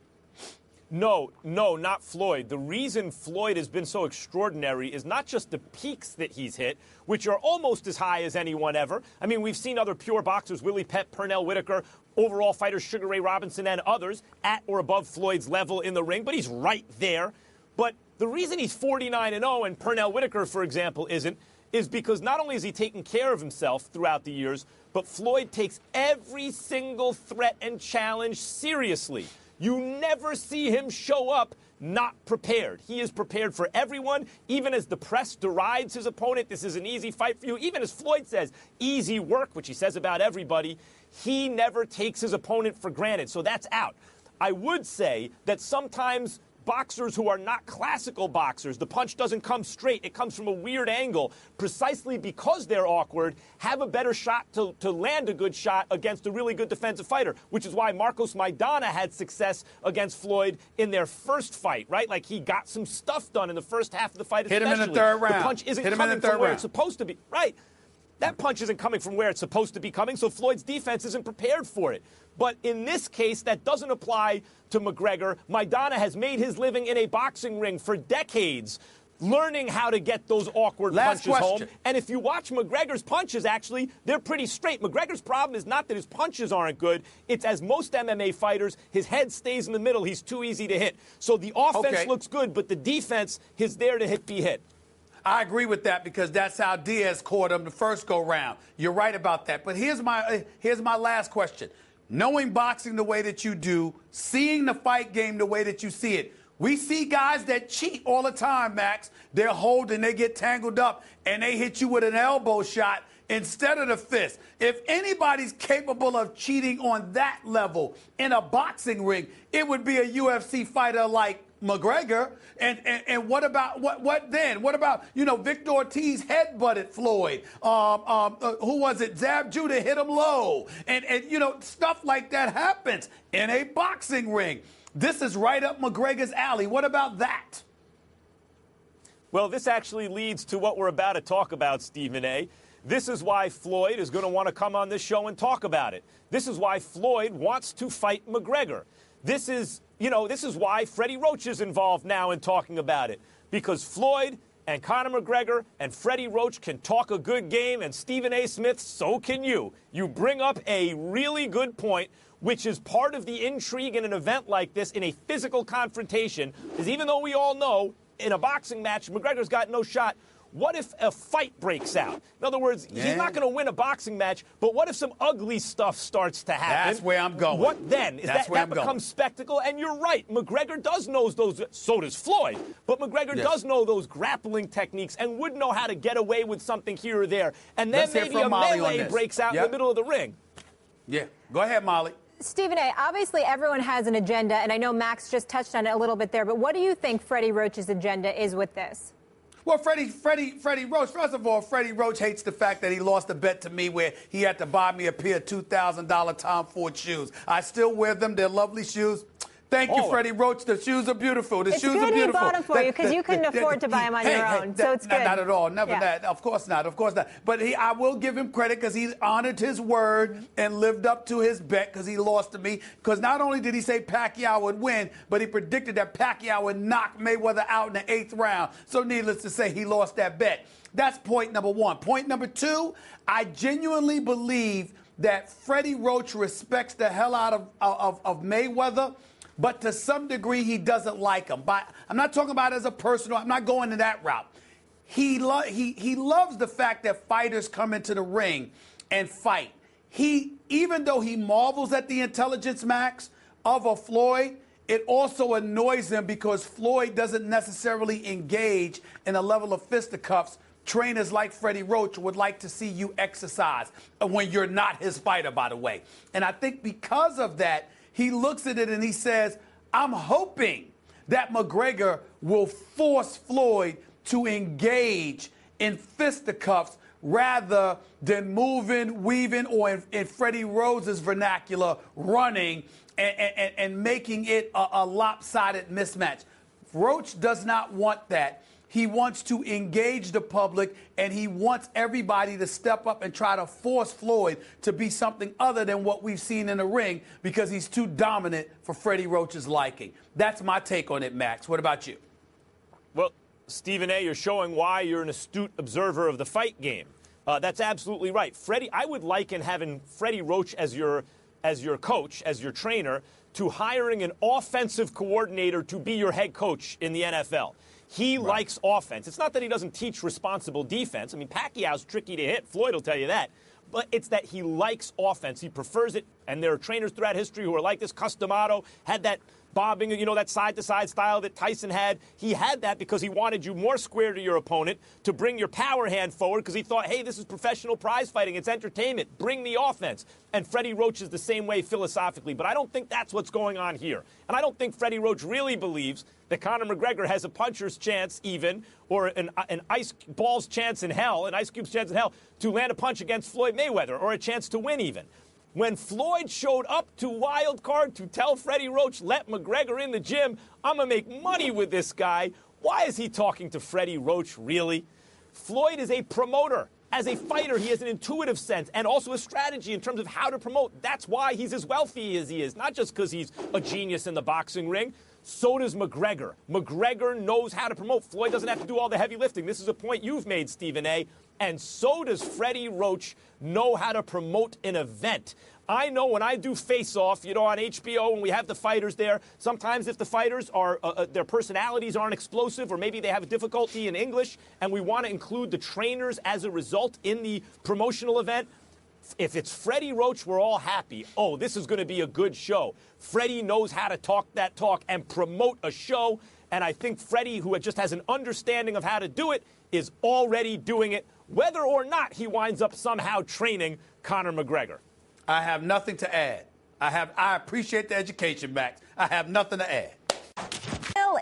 No, not Floyd. The reason Floyd has been so extraordinary is not just the peaks that he's hit, which are almost as high as anyone ever. I mean, we've seen other pure boxers, Willie Pett, Pernell Whitaker, overall fighters, Sugar Ray Robinson, and others at or above Floyd's level in the ring, but he's right there. But the reason he's 49-0 and Pernell Whitaker, for example, isn't, is because not only is he taking care of himself throughout the years, but Floyd takes every single threat and challenge seriously. You never see him show up not prepared. He is prepared for everyone, even as the press derides his opponent. This is an easy fight for you. Even as Floyd says, easy work, which he says about everybody, he never takes his opponent for granted. So that's out. I would say that sometimes boxers who are not classical boxers, the punch doesn't come straight. It comes from a weird angle. Precisely because they're awkward, have a better shot to land a good shot against a really good defensive fighter, which is why Marcos Maidana had success against Floyd in their first fight, right? Like, he got some stuff done in the first half of the fight, especially. Hit him in the third round. The punch isn't coming from where it's supposed to be. Right. That punch isn't coming from where it's supposed to be coming, so Floyd's defense isn't prepared for it. But in this case, that doesn't apply to McGregor. Maidana has made his living in a boxing ring for decades, learning how to get those awkward punches home. And if you watch McGregor's punches, actually, they're pretty straight. McGregor's problem is not that his punches aren't good. It's, as most MMA fighters, his head stays in the middle. He's too easy to hit. So the offense looks good, but the defense is there to be hit. I agree with that because that's how Diaz caught him the first go-round. You're right about that. But here's my last question. Knowing boxing the way that you do, seeing the fight game the way that you see it, we see guys that cheat all the time, Max. They're holding, they get tangled up, and they hit you with an elbow shot instead of the fist. If anybody's capable of cheating on that level in a boxing ring, it would be a UFC fighter like McGregor. And what about what then? What about, Victor Ortiz headbutted Floyd? Who was it? Zab Judah hit him low. And stuff like that happens in a boxing ring. This is right up McGregor's alley. What about that? Well, this actually leads to what we're about to talk about, Stephen A. This is why Floyd is going to want to come on this show and talk about it. This is why Floyd wants to fight McGregor. This is why Freddie Roach is involved now in talking about it. Because Floyd and Conor McGregor and Freddie Roach can talk a good game, and Stephen A. Smith, so can you. You bring up a really good point, which is part of the intrigue in an event like this, in a physical confrontation, is even though we all know in a boxing match, McGregor's got no shot. What if a fight breaks out? In other words, he's not going to win a boxing match, but what if some ugly stuff starts to happen? That's where I'm going. What then? That becomes spectacle? And you're right. McGregor does know those. So does Floyd. But McGregor does know those grappling techniques and would know how to get away with something here or there. And then maybe a melee breaks out in the middle of the ring. Yeah. Go ahead, Molly. Stephen A., obviously everyone has an agenda, and I know Max just touched on it a little bit there, but what do you think Freddie Roach's agenda is with this? Well, Freddie Roach, first of all, Freddie Roach hates the fact that he lost a bet to me where he had to buy me a pair of $2,000 Tom Ford shoes. I still wear them. They're lovely shoes. Thank you, Freddie Roach. The shoes are beautiful. The shoes are beautiful. It's good he bought them for you because you couldn't afford to buy them on your own, so it's good. Not at all. Never that. Of course not. Of course not. But I will give him credit because he honored his word and lived up to his bet because he lost to me. Because not only did he say Pacquiao would win, but he predicted that Pacquiao would knock Mayweather out in the 8th round. So needless to say, he lost that bet. That's point number one. Point number two, I genuinely believe that Freddie Roach respects the hell out of Mayweather. But to some degree, he doesn't like him. But I'm not talking about as a personal. I'm not going to that route. He loves the fact that fighters come into the ring and fight. Even though he marvels at the intelligence, Max, of a Floyd, it also annoys him because Floyd doesn't necessarily engage in a level of fisticuffs trainers like Freddie Roach would like to see you exercise when you're not his fighter, by the way. And I think because of that, he looks at it and he says, I'm hoping that McGregor will force Floyd to engage in fisticuffs rather than moving, weaving, or in Freddie Roach's vernacular, running and making it a lopsided mismatch. Roach does not want that. He wants to engage the public, and he wants everybody to step up and try to force Floyd to be something other than what we've seen in the ring because he's too dominant for Freddie Roach's liking. That's my take on it, Max. What about you? Well, Stephen A., you're showing why you're an astute observer of the fight game. That's absolutely right. Freddie, I would liken having Freddie Roach as your coach, as your trainer, to hiring an offensive coordinator to be your head coach in the NFL. He likes offense. It's not that he doesn't teach responsible defense. I mean, Pacquiao's tricky to hit. Floyd will tell you that. But it's that he likes offense. He prefers it. And there are trainers throughout history who are like this. Customato had that bobbing, that side-to-side style that Tyson had. He had that because he wanted you more square to your opponent, to bring your power hand forward because he thought, hey, this is professional prize fighting. It's entertainment. Bring the offense. And Freddie Roach is the same way philosophically. But I don't think that's what's going on here. And I don't think Freddie Roach really believes that Conor McGregor has a puncher's chance even, or an ice ball's chance in hell, an ice cube's chance in hell, to land a punch against Floyd Mayweather, or a chance to win even. When Floyd showed up to Wild Card to tell Freddie Roach, let McGregor in the gym, I'm going to make money with this guy, why is he talking to Freddie Roach, really? Floyd is a promoter. As a fighter, he has an intuitive sense and also a strategy in terms of how to promote. That's why he's as wealthy as he is, not just because he's a genius in the boxing ring. So does McGregor. McGregor knows how to promote. Floyd doesn't have to do all the heavy lifting. This is a point you've made, Stephen A. And so does Freddie Roach know how to promote an event. I know when I do Face Off, on HBO, when we have the fighters there, sometimes if the fighters are, their personalities aren't explosive, or maybe they have a difficulty in English, and we want to include the trainers as a result in the promotional event, if it's Freddie Roach, we're all happy. Oh, this is going to be a good show. Freddie knows how to talk that talk and promote a show. And I think Freddie, who just has an understanding of how to do it, is already doing it, whether or not he winds up somehow training Conor McGregor. I have nothing to add. I appreciate the education, Max. I have nothing to add.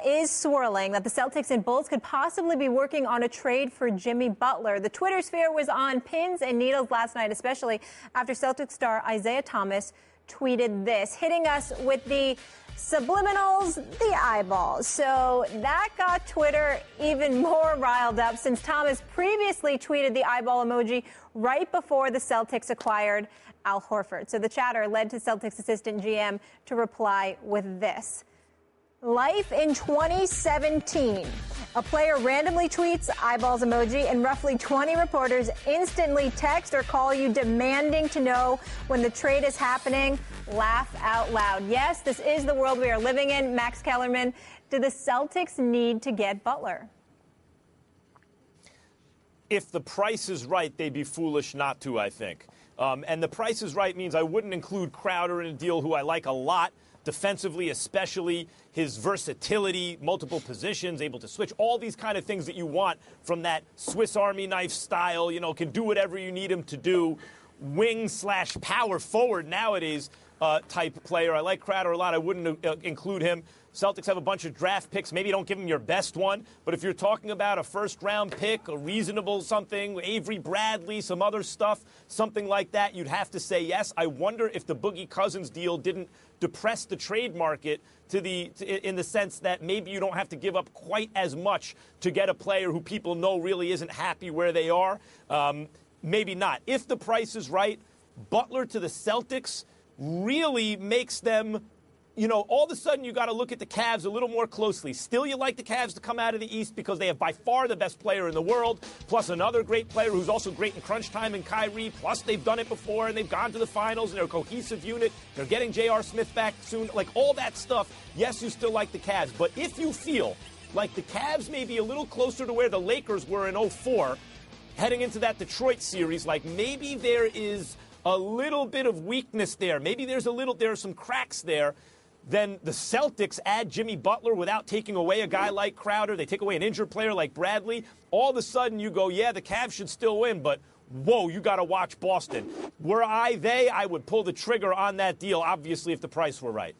Is swirling that the Celtics and Bulls could possibly be working on a trade for Jimmy Butler. The Twitter sphere was on pins and needles last night, especially after Celtics star Isaiah Thomas tweeted this, hitting us with the subliminals, the eyeballs. So that got Twitter even more riled up since Thomas previously tweeted the eyeball emoji right before the Celtics acquired Al Horford. So the chatter led to Celtics assistant GM to reply with this. Life in 2017. A player randomly tweets eyeballs emoji, and roughly 20 reporters instantly text or call you demanding to know when the trade is happening. Laugh out loud. Yes, this is the world we are living in. Max Kellerman, do the Celtics need to get Butler? If the price is right, they'd be foolish not to, I think. And the price is right means I wouldn't include Crowder in a deal, who I like a lot. Defensively, especially his versatility, multiple positions, able to switch, all these kind of things that you want from that Swiss Army knife style, can do whatever you need him to do, wing/power forward nowadays type player. I like Crowder a lot. I wouldn't include him. Celtics have a bunch of draft picks. Maybe don't give him your best one, but if you're talking about a first-round pick, a reasonable something, Avery Bradley, some other stuff, something like that, you'd have to say yes. I wonder if the Boogie Cousins deal didn't depress the trade market in the sense that maybe you don't have to give up quite as much to get a player who people know really isn't happy where they are. Maybe not. If the price is right, Butler to the Celtics really makes them, all of a sudden you got to look at the Cavs a little more closely. Still, you like the Cavs to come out of the East because they have by far the best player in the world, plus another great player who's also great in crunch time in Kyrie, plus they've done it before and they've gone to the finals and they're a cohesive unit. They're getting J.R. Smith back soon. Like all that stuff, yes, you still like the Cavs. But if you feel like the Cavs may be a little closer to where the Lakers were in 2004, heading into that Detroit series, like maybe there is a little bit of weakness there. Maybe there are some cracks there. Then the Celtics add Jimmy Butler without taking away a guy like Crowder. They take away an injured player like Bradley. All of a sudden you go, yeah, the Cavs should still win, but whoa, you got to watch Boston. Were I would pull the trigger on that deal, obviously, if the price were right.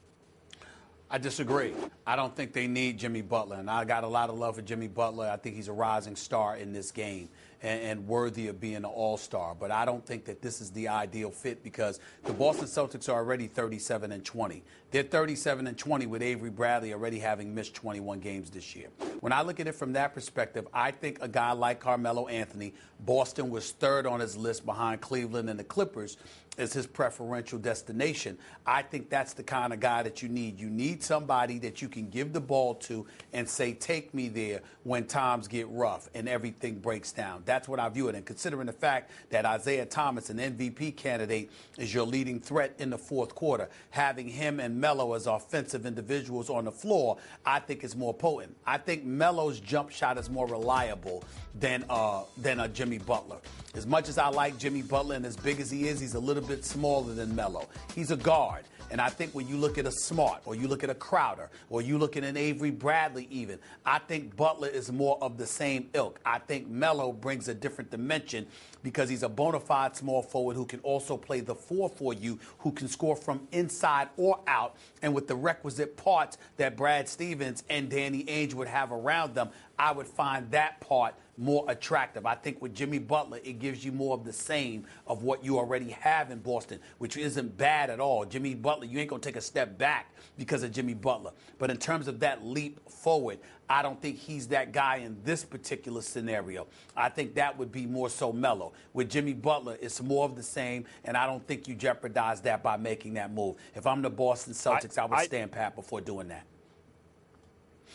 I disagree. I don't think they need Jimmy Butler, and I got a lot of love for Jimmy Butler. I think he's a rising star in this game and worthy of being an all-star. But I don't think that this is the ideal fit because the Boston Celtics are already 37-20. They're 37-20 with Avery Bradley already having missed 21 games this year. When I look at it from that perspective, I think a guy like Carmelo Anthony, Boston was third on his list behind Cleveland and the Clippers, is his preferential destination. I think that's the kind of guy that you need. You need somebody that you can give the ball to and say, take me there when times get rough and everything breaks down. That's what I view it. And considering the fact that Isaiah Thomas, an MVP candidate, is your leading threat in the fourth quarter, having him and Melo as offensive individuals on the floor, I think is more potent. I think Melo's jump shot is more reliable than a Jimmy Butler. As much as I like Jimmy Butler and as big as he is, he's a little bit smaller than Melo. He's a guard. And I think when you look at a Smart or you look at a Crowder or you look at an Avery Bradley even, I think Butler is more of the same ilk. I think Melo brings a different dimension because he's a bona fide small forward who can also play the four for you, who can score from inside or out. And with the requisite parts that Brad Stevens and Danny Ainge would have around them, I would find that part more attractive. I think with Jimmy Butler, it gives you more of the same of what you already have in Boston, which isn't bad at all. Jimmy Butler, you ain't going to take a step back because of Jimmy Butler. But in terms of that leap forward, I don't think he's that guy in this particular scenario. I think that would be more so Melo. With Jimmy Butler, it's more of the same, and I don't think you jeopardize that by making that move. If I'm the Boston Celtics, I would stand pat before doing that.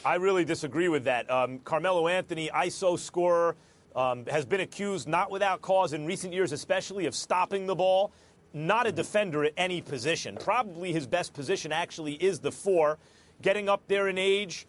I really disagree with that. Carmelo Anthony, ISO scorer, has been accused, not without cause in recent years especially, of stopping the ball. Not a defender at any position. Probably his best position actually is the four. Getting up there in age,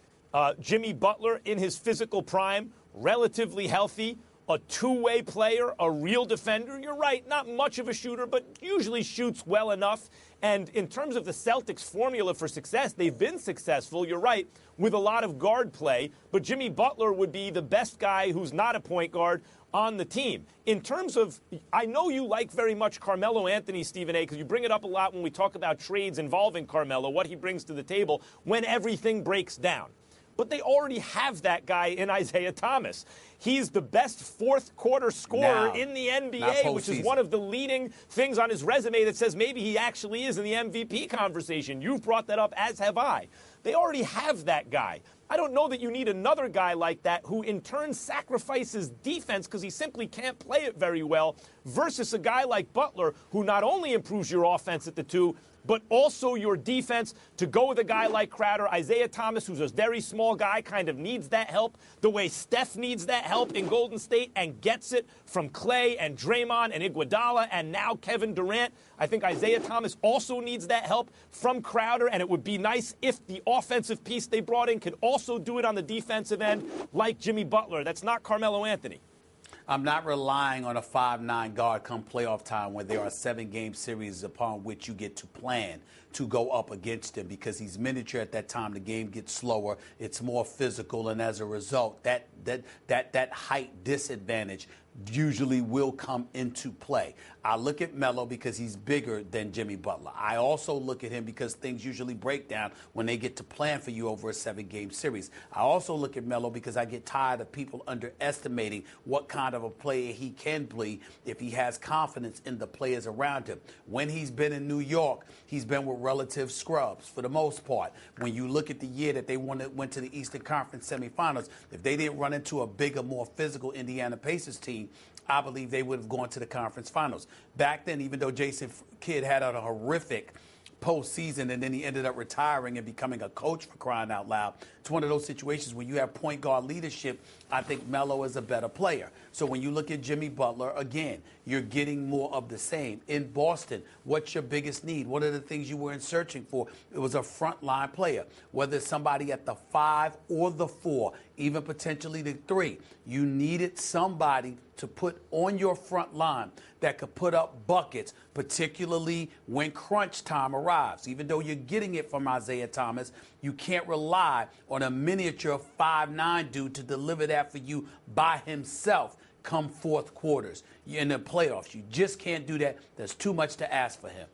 Jimmy Butler in his physical prime, relatively healthy, a two-way player, a real defender. You're right, not much of a shooter, but usually shoots well enough. And in terms of the Celtics' formula for success, they've been successful, you're right, with a lot of guard play. But Jimmy Butler would be the best guy who's not a point guard on the team. In terms of, I know you like very much Carmelo Anthony, Stephen A., because you bring it up a lot when we talk about trades involving Carmelo, what he brings to the table when everything breaks down. But they already have that guy in Isaiah Thomas. He's the best fourth-quarter scorer in the NBA, which is one of the leading things on his resume that says maybe he actually is in the MVP conversation. You've brought that up, as have I. They already have that guy. I don't know that you need another guy like that who in turn sacrifices defense because he simply can't play it very well versus a guy like Butler who not only improves your offense at the two, but also your defense to go with a guy like Crowder. Isaiah Thomas, who's a very small guy, kind of needs that help the way Steph needs that help in Golden State and gets it from Clay and Draymond and Iguodala and now Kevin Durant. I think Isaiah Thomas also needs that help from Crowder, and it would be nice if the offensive piece they brought in could also do it on the defensive end like Jimmy Butler. That's not Carmelo Anthony. I'm not relying on a 5'9" guard come playoff time when there are 7-game series upon which you get to plan to go up against him, because he's miniature at that time. The game gets slower. It's more physical, and as a result, that height disadvantage usually will come into play. I look at Melo because he's bigger than Jimmy Butler. I also look at him because things usually break down when they get to plan for you over a 7-game series. I also look at Melo because I get tired of people underestimating what kind of a player he can be if he has confidence in the players around him. When he's been in New York, he's been with relative scrubs for the most part. When you look at the year that they went to the Eastern Conference semifinals, if they didn't run into a bigger, more physical Indiana Pacers team, I believe they would have gone to the conference finals. Back then, even though Jason Kidd had a horrific postseason and then he ended up retiring and becoming a coach, for crying out loud, it's one of those situations where you have point guard leadership. I think Melo is a better player. So when you look at Jimmy Butler, again, you're getting more of the same. In Boston, what's your biggest need? What are the things you were in searching for? It was a frontline player, whether it's somebody at the 5 or the 4, even potentially the 3. You needed somebody to put on your front line that could put up buckets, particularly when crunch time arrives. Even though you're getting it from Isaiah Thomas, you can't rely on a miniature 5'9" dude to deliver that for you by himself come fourth quarters in the playoffs. You just can't do that. There's too much to ask for him.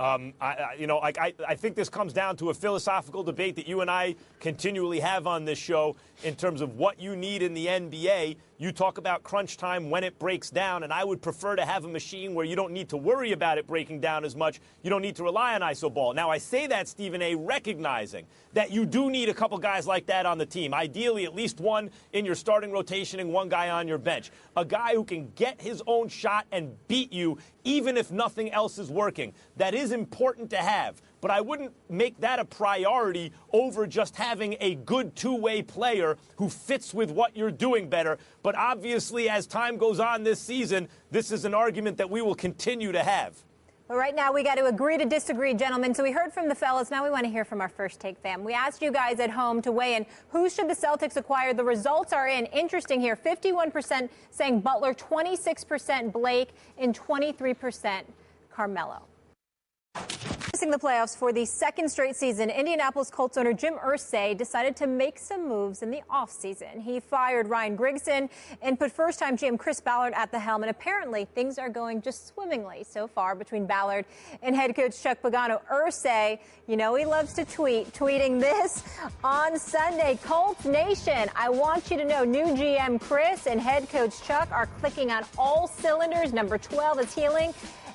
I think this comes down to a philosophical debate that you and I continually have on this show in terms of what you need in the NBA. You talk about crunch time when it breaks down, and I would prefer to have a machine where you don't need to worry about it breaking down as much. You don't need to rely on iso ball. Now, I say that, Stephen A., recognizing that you do need a couple guys like that on the team. Ideally, at least one in your starting rotation and one guy on your bench. A guy who can get his own shot and beat you even if nothing else is working. That is important to have, but I wouldn't make that a priority over just having a good two-way player who fits with what you're doing better. But obviously, as time goes on this season, this is an argument that we will continue to have. Well, right now we got to agree to disagree, gentlemen. So we heard from the fellas. Now we want to hear from our First Take fam. We asked you guys at home to weigh in. Who should the Celtics acquire? The results are in. Interesting here. 51% saying Butler, 26% Blake, and 23% Carmelo. Missing the playoffs for the second straight season, Indianapolis Colts owner Jim Irsay decided to make some moves in the offseason. He fired Ryan Grigson and put first-time GM Chris Ballard at the helm, and apparently things are going just swimmingly so far between Ballard and head coach Chuck Pagano. Irsay, you know he loves to tweeting this on Sunday. Colts Nation, I want you to know new GM Chris and head coach Chuck are clicking on all cylinders. Number 12 is healing,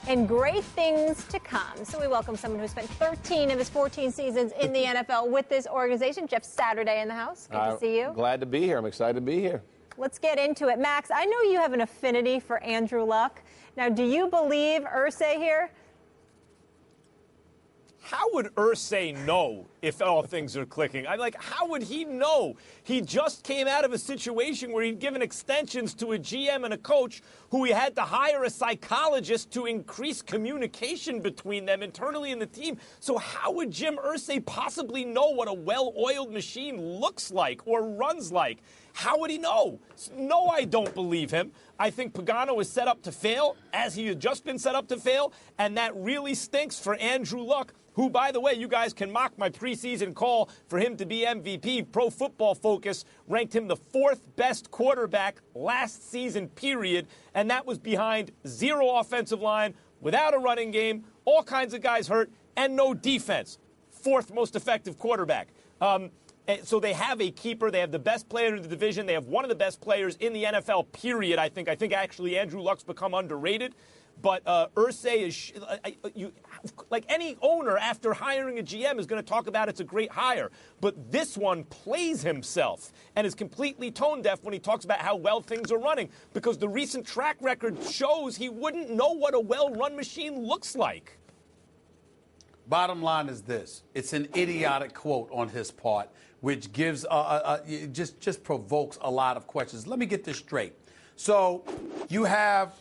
and great things to come. So we welcome someone who spent 13 of his 14 seasons in the NFL with this organization. Jeff Saturday in the house. Good to see you. Glad to be here. I'm excited to be here. Let's get into it. Max, I know you have an affinity for Andrew Luck. Now, do you believe Irsay here? How would Irsay know if all things are clicking? How would he know? He just came out of a situation where he'd given extensions to a GM and a coach who he had to hire a psychologist to increase communication between them internally in the team. So how would Jim Irsay possibly know what a well-oiled machine looks like or runs like? How would he know? No, I don't believe him. I think Pagano is set up to fail, as he had just been set up to fail, and that really stinks for Andrew Luck, who, by the way, you guys can mock my preseason call for him to be MVP. Pro Football Focus ranked him the 4th best quarterback last season, period, and that was behind 0 offensive line, without a running game, all kinds of guys hurt, and no defense. 4th most effective quarterback. So they have a keeper. They have the best player in the division. They have one of the best players in the NFL, period, I think. I think actually Andrew Luck's become underrated. But Irsay is like any owner after hiring a GM is going to talk about it's a great hire. But this one plays himself and is completely tone deaf when he talks about how well things are running, because the recent track record shows he wouldn't know what a well-run machine looks like. Bottom line is this. It's an idiotic quote on his part, which gives just provokes a lot of questions. Let me get this straight. So you have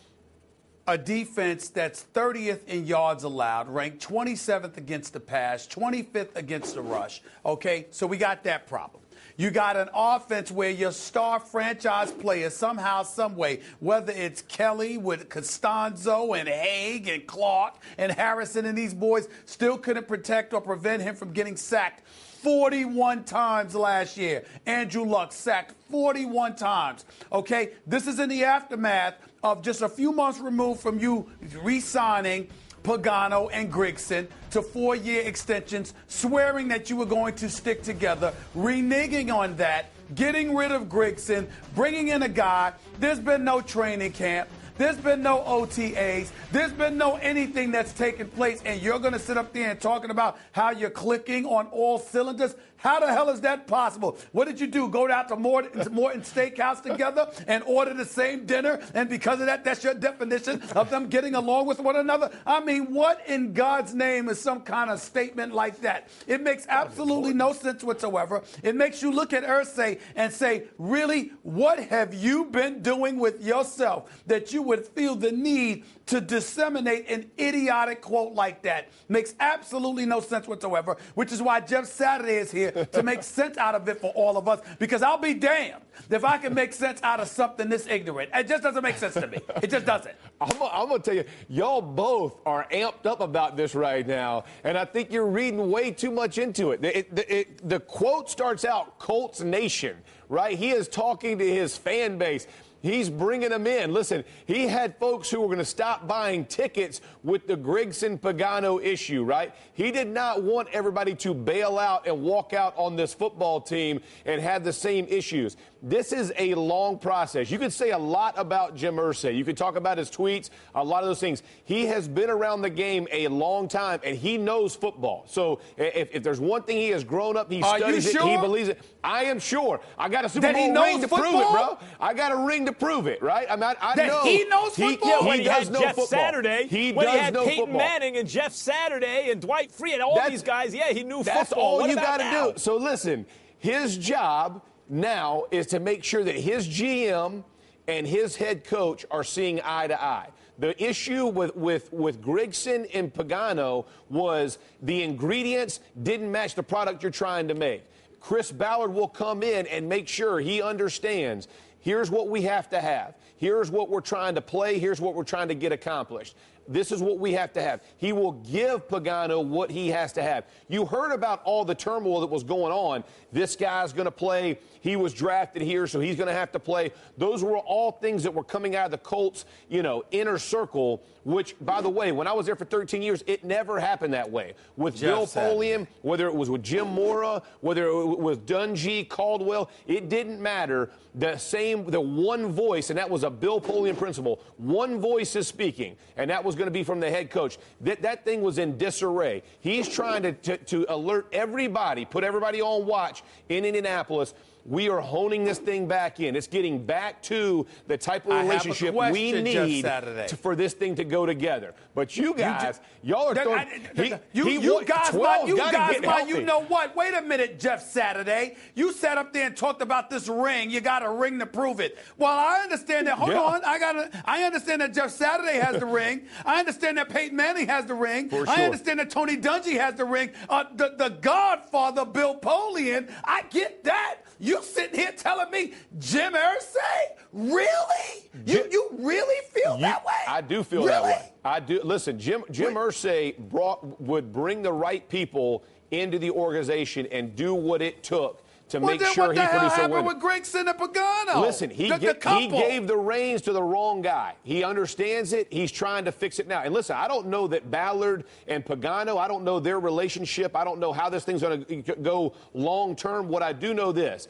a defense that's 30th in yards allowed, ranked 27th against the pass, 25th against the rush. Okay, so we got that problem. You got an offense where your star franchise players somehow, some way, whether it's Kelly with Costanzo and Haig and Clark and Harrison and these boys, still couldn't protect or prevent him from getting sacked 41 times last year. Andrew Luck sacked 41 times. Okay, this is in the aftermath of just a few months removed from you re-signing Pagano and Grigson to 4-year extensions, swearing that you were going to stick together, reneging on that, getting rid of Grigson, bringing in a guy. There's been no training camp. There's been no OTAs. There's been no anything that's taken place, and you're going to sit up there and talking about how you're clicking on all cylinders? How the hell is that possible? What did you do? Go out to Morton Steakhouse together and order the same dinner? And because of that, that's your definition of them getting along with one another? I mean, what in God's name is some kind of statement like that? It makes absolutely no sense whatsoever. It makes you look at Irsay and say, really, what have you been doing with yourself that you would feel the need to disseminate an idiotic quote like that? Makes absolutely no sense whatsoever, which is why Jeff Saturday is here to make sense out of it for all of us, because I'll be damned if I can make sense out of something this ignorant. It just doesn't make sense to me. It just doesn't. I'm going to tell you, y'all both are amped up about this right now, and I think you're reading way too much into it. The quote starts out, Colts Nation, right? He is talking to his fan base. He's bringing them in. Listen, he had folks who were going to stop buying tickets with the Grigson-Pagano issue, right? He did not want everybody to bail out and walk out on this football team and have the same issues. This is a long process. You could say a lot about Jim Irsay. You could talk about his tweets, a lot of those things. He has been around the game a long time, and he knows football. So if there's one thing he has grown up, he studies it, he believes it. I am sure. I got a Super Bowl ring to prove it, bro. I got a ring to prove it, right? I mean, I know. He knows football? Yeah, when he does had know Jeff football. Saturday, He when does he had know Peyton football. Manning and Jeff Saturday and Dwight Free and all these guys, yeah, he knew That's football. all What you about got to now? do. So listen, his job now is to make sure that his GM and his head coach are seeing eye to eye. The issue with Grigson and Pagano was the ingredients didn't match the product you're trying to make. Chris Ballard will come in and make sure he understands, here's what we have to have. Here's what we're trying to play. Here's what we're trying to get accomplished. This is what we have to have. He will give Pagano what he has to have. You heard about all the turmoil that was going on. This guy's going to play. He was drafted here, so he's going to have to play. Those were all things that were coming out of the Colts, inner circle, which, by the way, when I was there for 13 years, it never happened that way. With Bill Polian, whether it was with Jim Mora, whether it was with Dungy, Caldwell, it didn't matter. The one voice, and that was a Bill Polian principle. One voice is speaking, and that was going to be from the head coach. That thing was in disarray. He's trying to alert everybody, put everybody on watch in Indianapolis. We are honing this thing back in. It's getting back to the type of relationship we need for this thing to go together. But you guys, y'all are throwing. You guys, you know what? Wait a minute, Jeff Saturday. You sat up there and talked about this ring. You got a ring to prove it. Well, I understand that. Hold on. I understand that Jeff Saturday has the ring. I understand that Peyton Manning has the ring. For sure. I understand that Tony Dungy has the ring. The Godfather, Bill Polian. I get that. You sitting here telling me Jim Irsay? Really? You really feel that way? I do feel that way. I do. Listen, Jim Irsay would bring the right people into the organization and do what it took to make sure he produced a winner. What the hell happened with Grigson and Pagano? Listen, he gave the reins to the wrong guy. He understands it. He's trying to fix it now. And listen, I don't know that Ballard and Pagano, I don't know their relationship. I don't know how this thing's going to go long term. What I do know this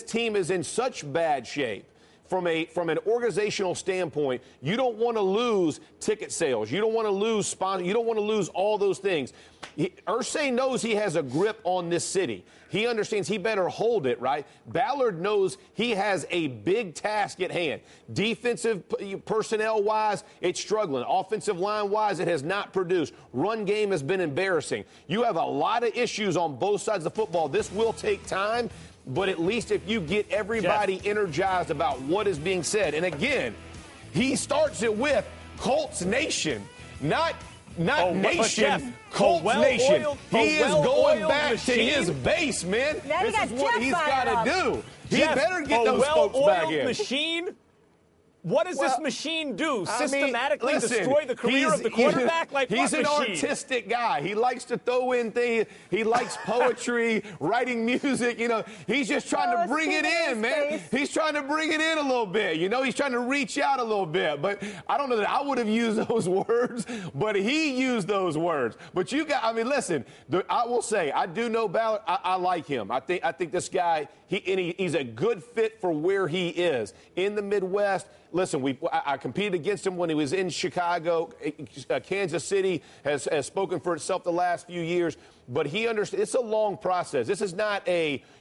team is in such bad shape from an organizational standpoint, you don't want to lose ticket sales. You don't want to lose sponsors. You don't want to lose all those things. Irsay knows he has a grip on this city. He understands he better hold it, right? Ballard knows he has a big task at hand. Defensive personnel-wise, it's struggling. Offensive line-wise, it has not produced. Run game has been embarrassing. You have a lot of issues on both sides of the football. This will take time, but at least if you get everybody energized about what is being said. And again, he starts it with Colts Nation, not nation, Colts Nation. He is going back to his base, man. This is what he's got to do. He better get those folks back in. Machine. What does this machine do? Systematically destroy the career of the quarterback? He's an artistic guy. He likes to throw in things. He likes poetry, writing music. You know, he's just trying to bring it in, man. He's trying to bring it in a little bit. You know, he's trying to reach out a little bit. But I don't know that I would have used those words, but he used those words. But you got, I mean, listen, I will say, I do know Ballard. I like him. I think this guy, he's a good fit for where he is in the Midwest. Listen, I competed against him when he was in Chicago. Kansas City has spoken for itself the last few years. But he understands it's a long process. This is not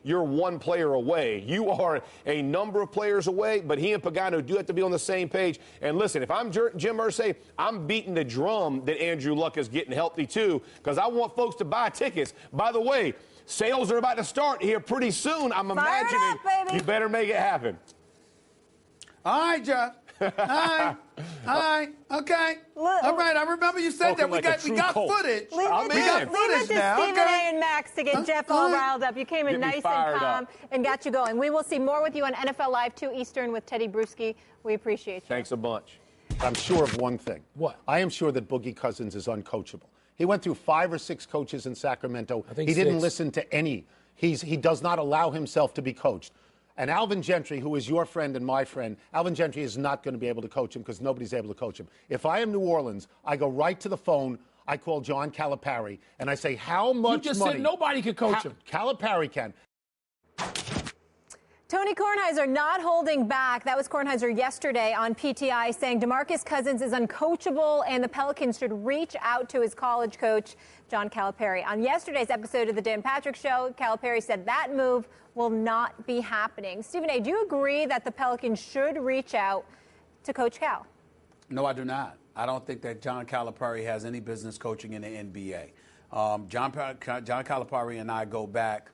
you're one player away. You are a number of players away, but he and Pagano do have to be on the same page. And listen, if I'm Jim Irsay, I'm beating the drum that Andrew Luck is getting healthy too, because I want folks to buy tickets. By the way, sales are about to start here pretty soon. I'm imagining you better make it happen. All right, Jeff. All right. Okay. All right. I remember you said that we got footage. Leave it to Stephen A. and Max to get Jeff all riled up. You came in nice and calm and got you going. We will see more with you on NFL Live 2 Eastern with Teddy Bruschi. We appreciate you. Thanks a bunch. I'm sure of one thing. What? I am sure that Boogie Cousins is uncoachable. He went through 5 or 6 coaches in Sacramento. I think he didn't 6. listen to any. He does not allow himself to be coached. And Alvin Gentry, who is your friend and my friend, Alvin Gentry is not going to be able to coach him because nobody's able to coach him. If I am New Orleans, I go right to the phone. I call John Calipari, and I say, how much money? You just said nobody could coach him. Calipari can. Tony Kornheiser not holding back. That was Kornheiser yesterday on PTI saying DeMarcus Cousins is uncoachable and the Pelicans should reach out to his college coach, John Calipari. On yesterday's episode of the Dan Patrick Show, Calipari said that move will not be happening. Stephen A., do you agree that the Pelicans should reach out to Coach Cal? No, I do not. I don't think that John Calipari has any business coaching in the NBA. John Calipari and I go back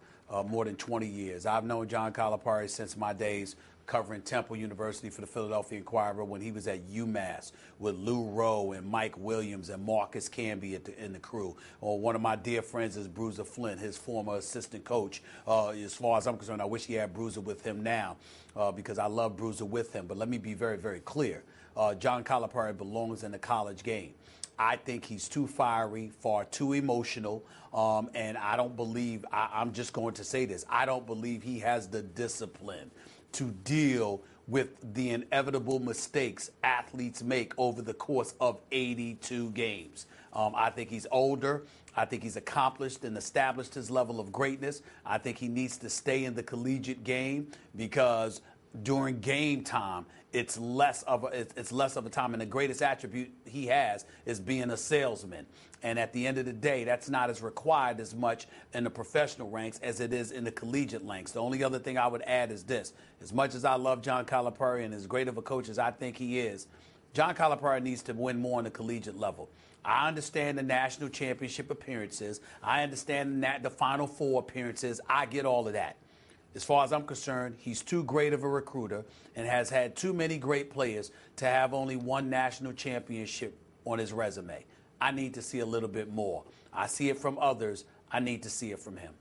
more than 20 years. I've known John Calipari since my days covering Temple University for the Philadelphia Inquirer when he was at UMass with Lou Rowe and Mike Williams and Marcus Camby in the crew. Or one of my dear friends is Bruiser Flint, his former assistant coach. As far as I'm concerned, I wish he had Bruiser with him now because I love Bruiser with him. But let me be very, very clear. John Calipari belongs in the college game. I think he's too fiery, far too emotional, and I don't believe, I'm just going to say this, I don't believe he has the discipline to deal with the inevitable mistakes athletes make over the course of 82 games. I think he's older. I think he's accomplished and established his level of greatness. I think he needs to stay in the collegiate game because during game time, it's less of a time, and the greatest attribute he has is being a salesman. And at the end of the day, that's not as required as much in the professional ranks as it is in the collegiate ranks. The only other thing I would add is this. As much as I love John Calipari and as great of a coach as I think he is, John Calipari needs to win more on the collegiate level. I understand the national championship appearances. I understand the Final Four appearances. I get all of that. As far as I'm concerned, he's too great of a recruiter and has had too many great players to have only one national championship on his resume. I need to see a little bit more. I see it from others. I need to see it from him.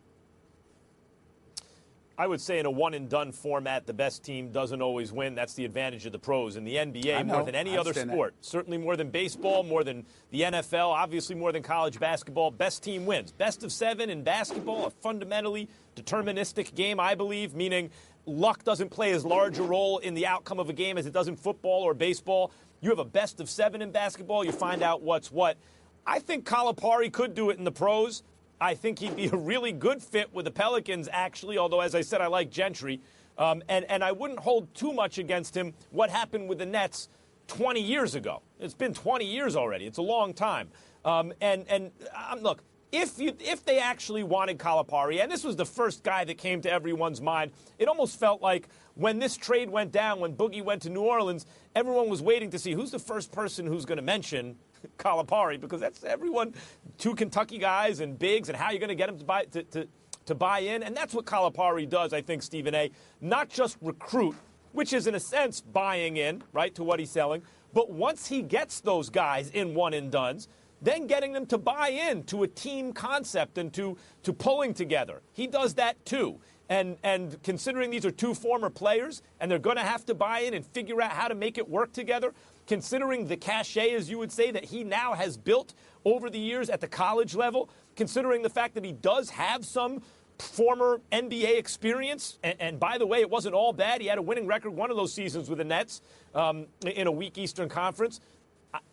I would say in a one-and-done format, the best team doesn't always win. That's the advantage of the pros. In the NBA, more than any other sport, certainly more than baseball, more than the NFL, obviously more than college basketball, best team wins. Best of 7 in basketball, a fundamentally deterministic game, I believe, meaning luck doesn't play as large a role in the outcome of a game as it does in football or baseball. You have a best of 7 in basketball, you find out what's what. I think Calipari could do it in the pros. I think he'd be a really good fit with the Pelicans, actually, although, as I said, I like Gentry. And I wouldn't hold too much against him what happened with the Nets 20 years ago. It's been 20 years already. It's a long time. Look, if they actually wanted Calipari, and this was the first guy that came to everyone's mind, it almost felt like when this trade went down, when Boogie went to New Orleans, everyone was waiting to see who's the first person who's going to mention Calipari, because that's everyone, two Kentucky guys and bigs, and how you're going to get them to buy in. And that's what Calipari does, I think, Stephen A. Not just recruit, which is in a sense buying in, right, to what he's selling, but once he gets those guys in one and dones, then getting them to buy in to a team concept and to pulling together. He does that too. And considering these are two former players and they're going to have to buy in and figure out how to make it work together, considering the cachet, as you would say, that he now has built over the years at the college level, considering the fact that he does have some former NBA experience, and by the way, it wasn't all bad. He had a winning record one of those seasons with the Nets in a weak Eastern Conference.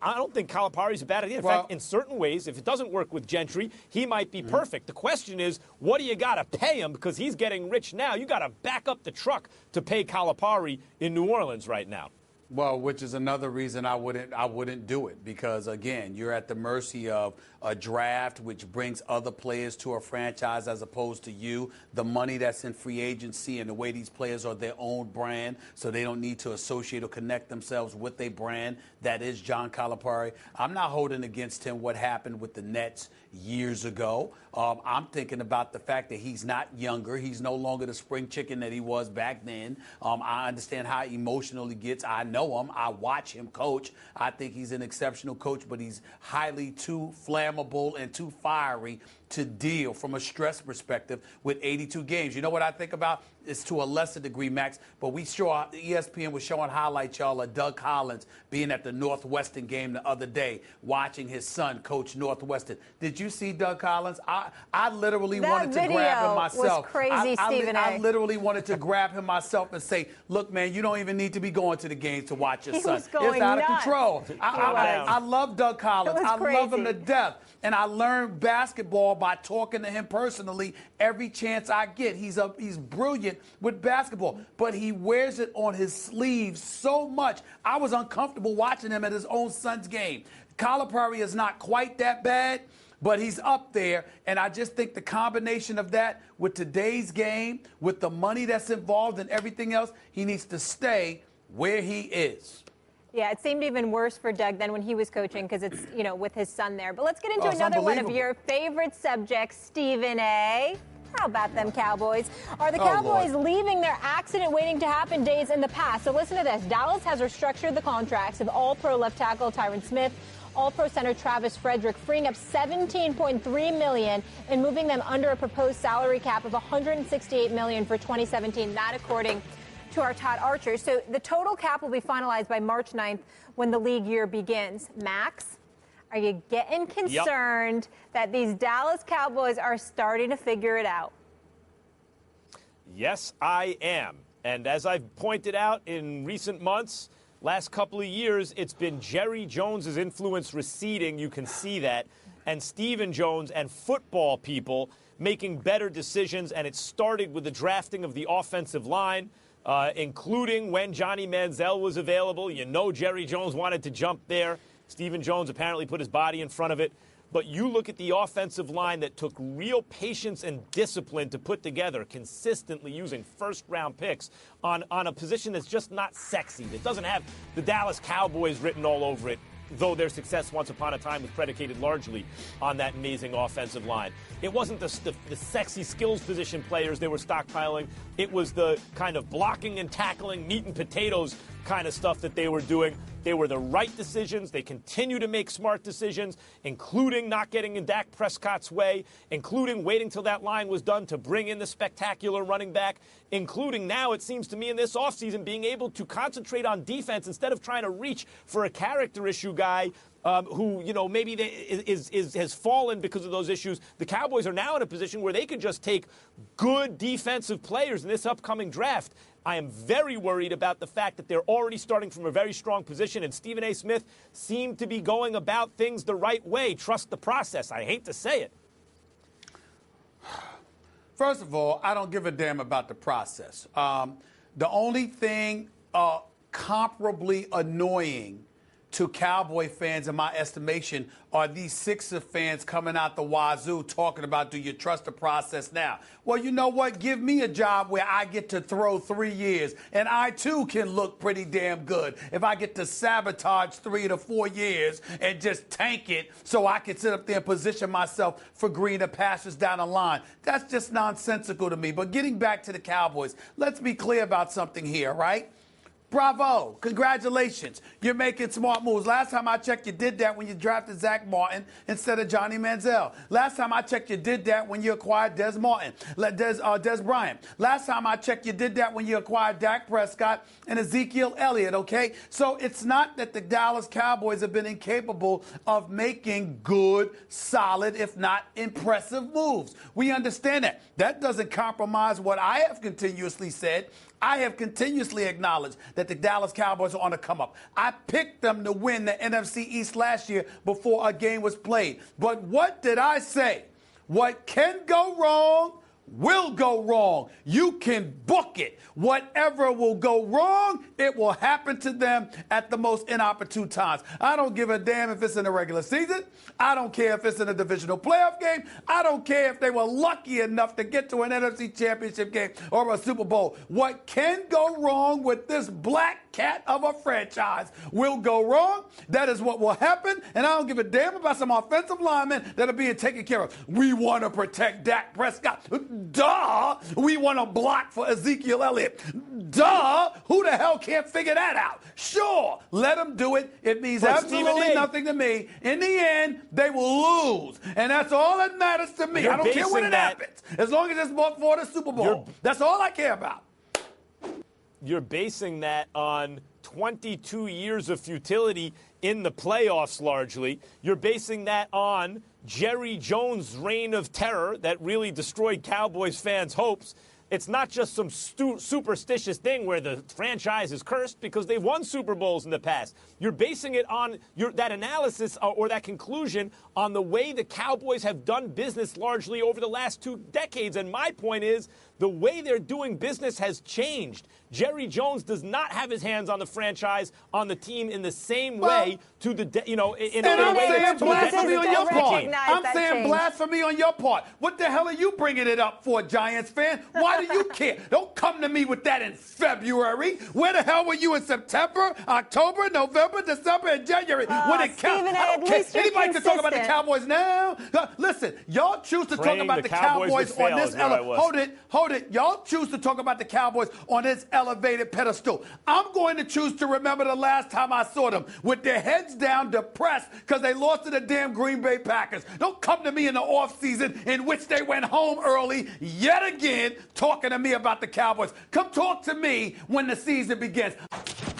I don't think Calipari's a bad idea. In fact, in certain ways, if it doesn't work with Gentry, he might be perfect. The question is, what do you got to pay him? Because he's getting rich now. You got to back up the truck to pay Calipari in New Orleans right now. Well, which is another reason I wouldn't do it, because again, you're at the mercy of a draft which brings other players to a franchise as opposed to you. The money that's in free agency and the way these players are their own brand, so they don't need to associate or connect themselves with a brand that is John Calipari. I'm not holding against him what happened with the Nets years ago. I'm thinking about the fact that he's not younger. He's no longer the spring chicken that he was back then. I understand how emotional he gets. I know him. I watch him coach. I think he's an exceptional coach, but he's highly too flammable and too fiery to deal from a stress perspective with 82 games. You know what I think about? It's to a lesser degree, Max, but ESPN was showing highlights, y'all, of Doug Collins being at the Northwestern game the other day, watching his son coach Northwestern. Did you see Doug Collins? I literally wanted to grab him myself. That video was crazy, Stephen A. I literally wanted to grab him myself and say, look, man, you don't even need to be going to the games to watch your son. It's out of control. I love Doug Collins. I love him to death. And I learned basketball by talking to him personally every chance I get. He's brilliant with basketball, but he wears it on his sleeve so much. I was uncomfortable watching him at his own son's game. Calipari is not quite that bad, but he's up there, and I just think the combination of that with today's game, with the money that's involved and everything else, he needs to stay where he is. Yeah, it seemed even worse for Doug than when he was coaching because it's, with his son there. But let's get into another one of your favorite subjects, Stephen A. How about them Cowboys? Are the Cowboys leaving their accident waiting to happen days in the past? So listen to this. Dallas has restructured the contracts of All-Pro left tackle Tyron Smith, All-Pro center Travis Frederick, freeing up $17.3 million and moving them under a proposed salary cap of $168 million for 2017. That according to our Todd Archer. So the total cap will be finalized by March 9th when the league year begins. Max, are you getting concerned that these Dallas Cowboys are starting to figure it out? Yes, I am. And as I've pointed out in recent months, last couple of years, it's been Jerry Jones's influence receding. You can see that. And Stephen Jones and football people making better decisions. And it started with the drafting of the offensive line, including when Johnny Manziel was available. Jerry Jones wanted to jump there. Stephen Jones apparently put his body in front of it. But you look at the offensive line that took real patience and discipline to put together, consistently using first-round picks on a position that's just not sexy, that doesn't have the Dallas Cowboys written all over it, though their success once upon a time was predicated largely on that amazing offensive line. It wasn't the sexy skills position players they were stockpiling. It was the kind of blocking and tackling, meat and potatoes kind of stuff that they were doing. They were the right decisions. They continue to make smart decisions, including not getting in Dak Prescott's way, including waiting till that line was done to bring in the spectacular running back, including now, it seems to me, in this offseason, being able to concentrate on defense instead of trying to reach for a character issue guy who, maybe has fallen because of those issues. The Cowboys are now in a position where they could just take good defensive players in this upcoming draft. I am very worried about the fact that they're already starting from a very strong position, and Stephen A. Smith seemed to be going about things the right way. Trust the process. I hate to say it. First of all, I don't give a damn about the process. The only thing comparably annoying to Cowboy fans, in my estimation, are these Sixer fans coming out the wazoo talking about, do you trust the process now? Well, you know what? Give me a job where I get to throw 3 years, and I, too, can look pretty damn good if I get to sabotage 3 to 4 years and just tank it so I can sit up there and position myself for greener pastures down the line. That's just nonsensical to me. But getting back to the Cowboys, let's be clear about something here, right? Bravo. Congratulations. You're making smart moves. Last time I checked, you did that when you drafted Zach Martin instead of Johnny Manziel. Last time I checked, you did that when you acquired Des Bryant. Last time I checked, you did that when you acquired Dak Prescott and Ezekiel Elliott, okay? So it's not that the Dallas Cowboys have been incapable of making good, solid, if not impressive moves. We understand that. That doesn't compromise what I have continuously said. I have continuously acknowledged that the Dallas Cowboys are on the come up. I picked them to win the NFC East last year before a game was played. But what did I say? What can go wrong will go wrong. You can book it. Whatever will go wrong, it will happen to them at the most inopportune times. I don't give a damn if it's in the regular season. I don't care if it's in a divisional playoff game. I don't care if they were lucky enough to get to an NFC championship game or a Super Bowl. What can go wrong with this black cat of a franchise will go wrong. That is what will happen. And I don't give a damn about some offensive linemen that are being taken care of. We want to protect Dak Prescott. Duh. We want to block for Ezekiel Elliott. Duh. Who the hell can't figure that out? Sure. Let them do it. It means absolutely nothing to me. In the end, they will lose. And that's all that matters to me. I don't care when it happens. As long as it's for the Super Bowl. That's all I care about. You're basing that on 22 years of futility in the playoffs, largely. You're basing that on Jerry Jones' reign of terror that really destroyed Cowboys fans' hopes. It's not just some superstitious thing where the franchise is cursed because they've won Super Bowls in the past. You're basing it on that analysis or that conclusion on the way the Cowboys have done business largely over the last 2 decades. And my point is the way they're doing business has changed. Jerry Jones does not have his hands on the franchise, on the team in the same way to the, in a way that's blasphemy on your part. I'm saying blasphemy on your part. What the hell are you bringing it up for, Giants fan? Why do you care? Don't come to me with that in February. Where the hell were you in September, October, November, December, and January when it counts? I don't care. Anybody can talk about the Cowboys now. Listen, y'all choose to talk about the Cowboys on this hold it. Y'all choose to talk about the Cowboys on this elevated pedestal. I'm going to choose to remember the last time I saw them with their heads down, depressed because they lost to the damn Green Bay Packers. Don't come to me in the offseason in which they went home early yet again talking to me about the Cowboys. Come talk to me when the season begins.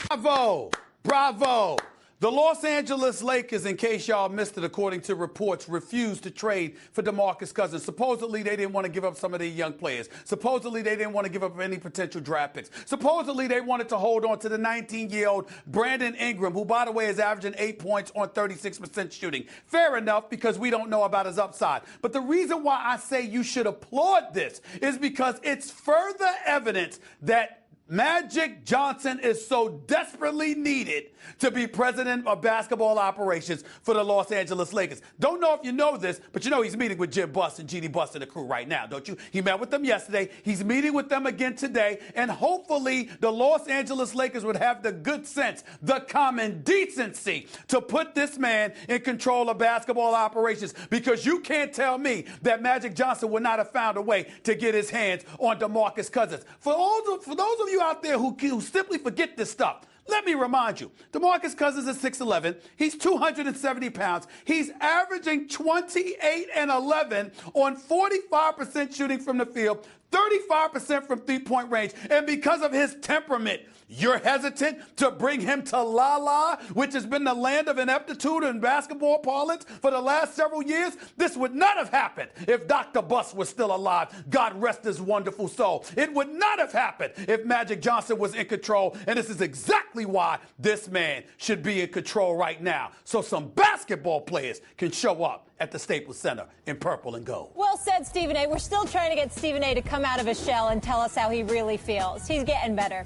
Bravo. Bravo. The Los Angeles Lakers, in case y'all missed it, according to reports, refused to trade for DeMarcus Cousins. Supposedly, they didn't want to give up some of their young players. Supposedly, they didn't want to give up any potential draft picks. Supposedly, they wanted to hold on to the 19-year-old Brandon Ingram, who, by the way, is averaging 8 points on 36% shooting. Fair enough, because we don't know about his upside. But the reason why I say you should applaud this is because it's further evidence that Magic Johnson is so desperately needed to be president of basketball operations for the Los Angeles Lakers. Don't know if you know this, but you know he's meeting with Jim Buss and GD Buss and the crew right now, don't you? He met with them yesterday. He's meeting with them again today. And hopefully the Los Angeles Lakers would have the good sense, the common decency to put this man in control of basketball operations, because you can't tell me that Magic Johnson would not have found a way to get his hands on DeMarcus Cousins. For those of you out there who simply forget this stuff, let me remind you, DeMarcus Cousins is 6'11". He's 270 pounds. He's averaging 28 and 11 on 45% shooting from the field, 35% from three-point range. And because of his temperament, you're hesitant to bring him to La La, which has been the land of ineptitude in basketball parlance for the last several years. This would not have happened if Dr. Buss was still alive. God rest his wonderful soul. It would not have happened if Magic Johnson was in control. And this is exactly why this man should be in control right now. So some basketball players can show up at the Staples Center in purple and gold. Well said, Stephen A. We're still trying to get Stephen A. to come out of his shell and tell us how he really feels. He's getting better.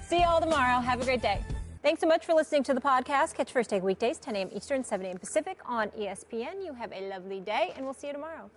See you all tomorrow. Have a great day. Thanks so much for listening to the podcast. Catch First Take weekdays, 10 a.m. Eastern, 7 a.m. Pacific on ESPN. You have a lovely day, and we'll see you tomorrow.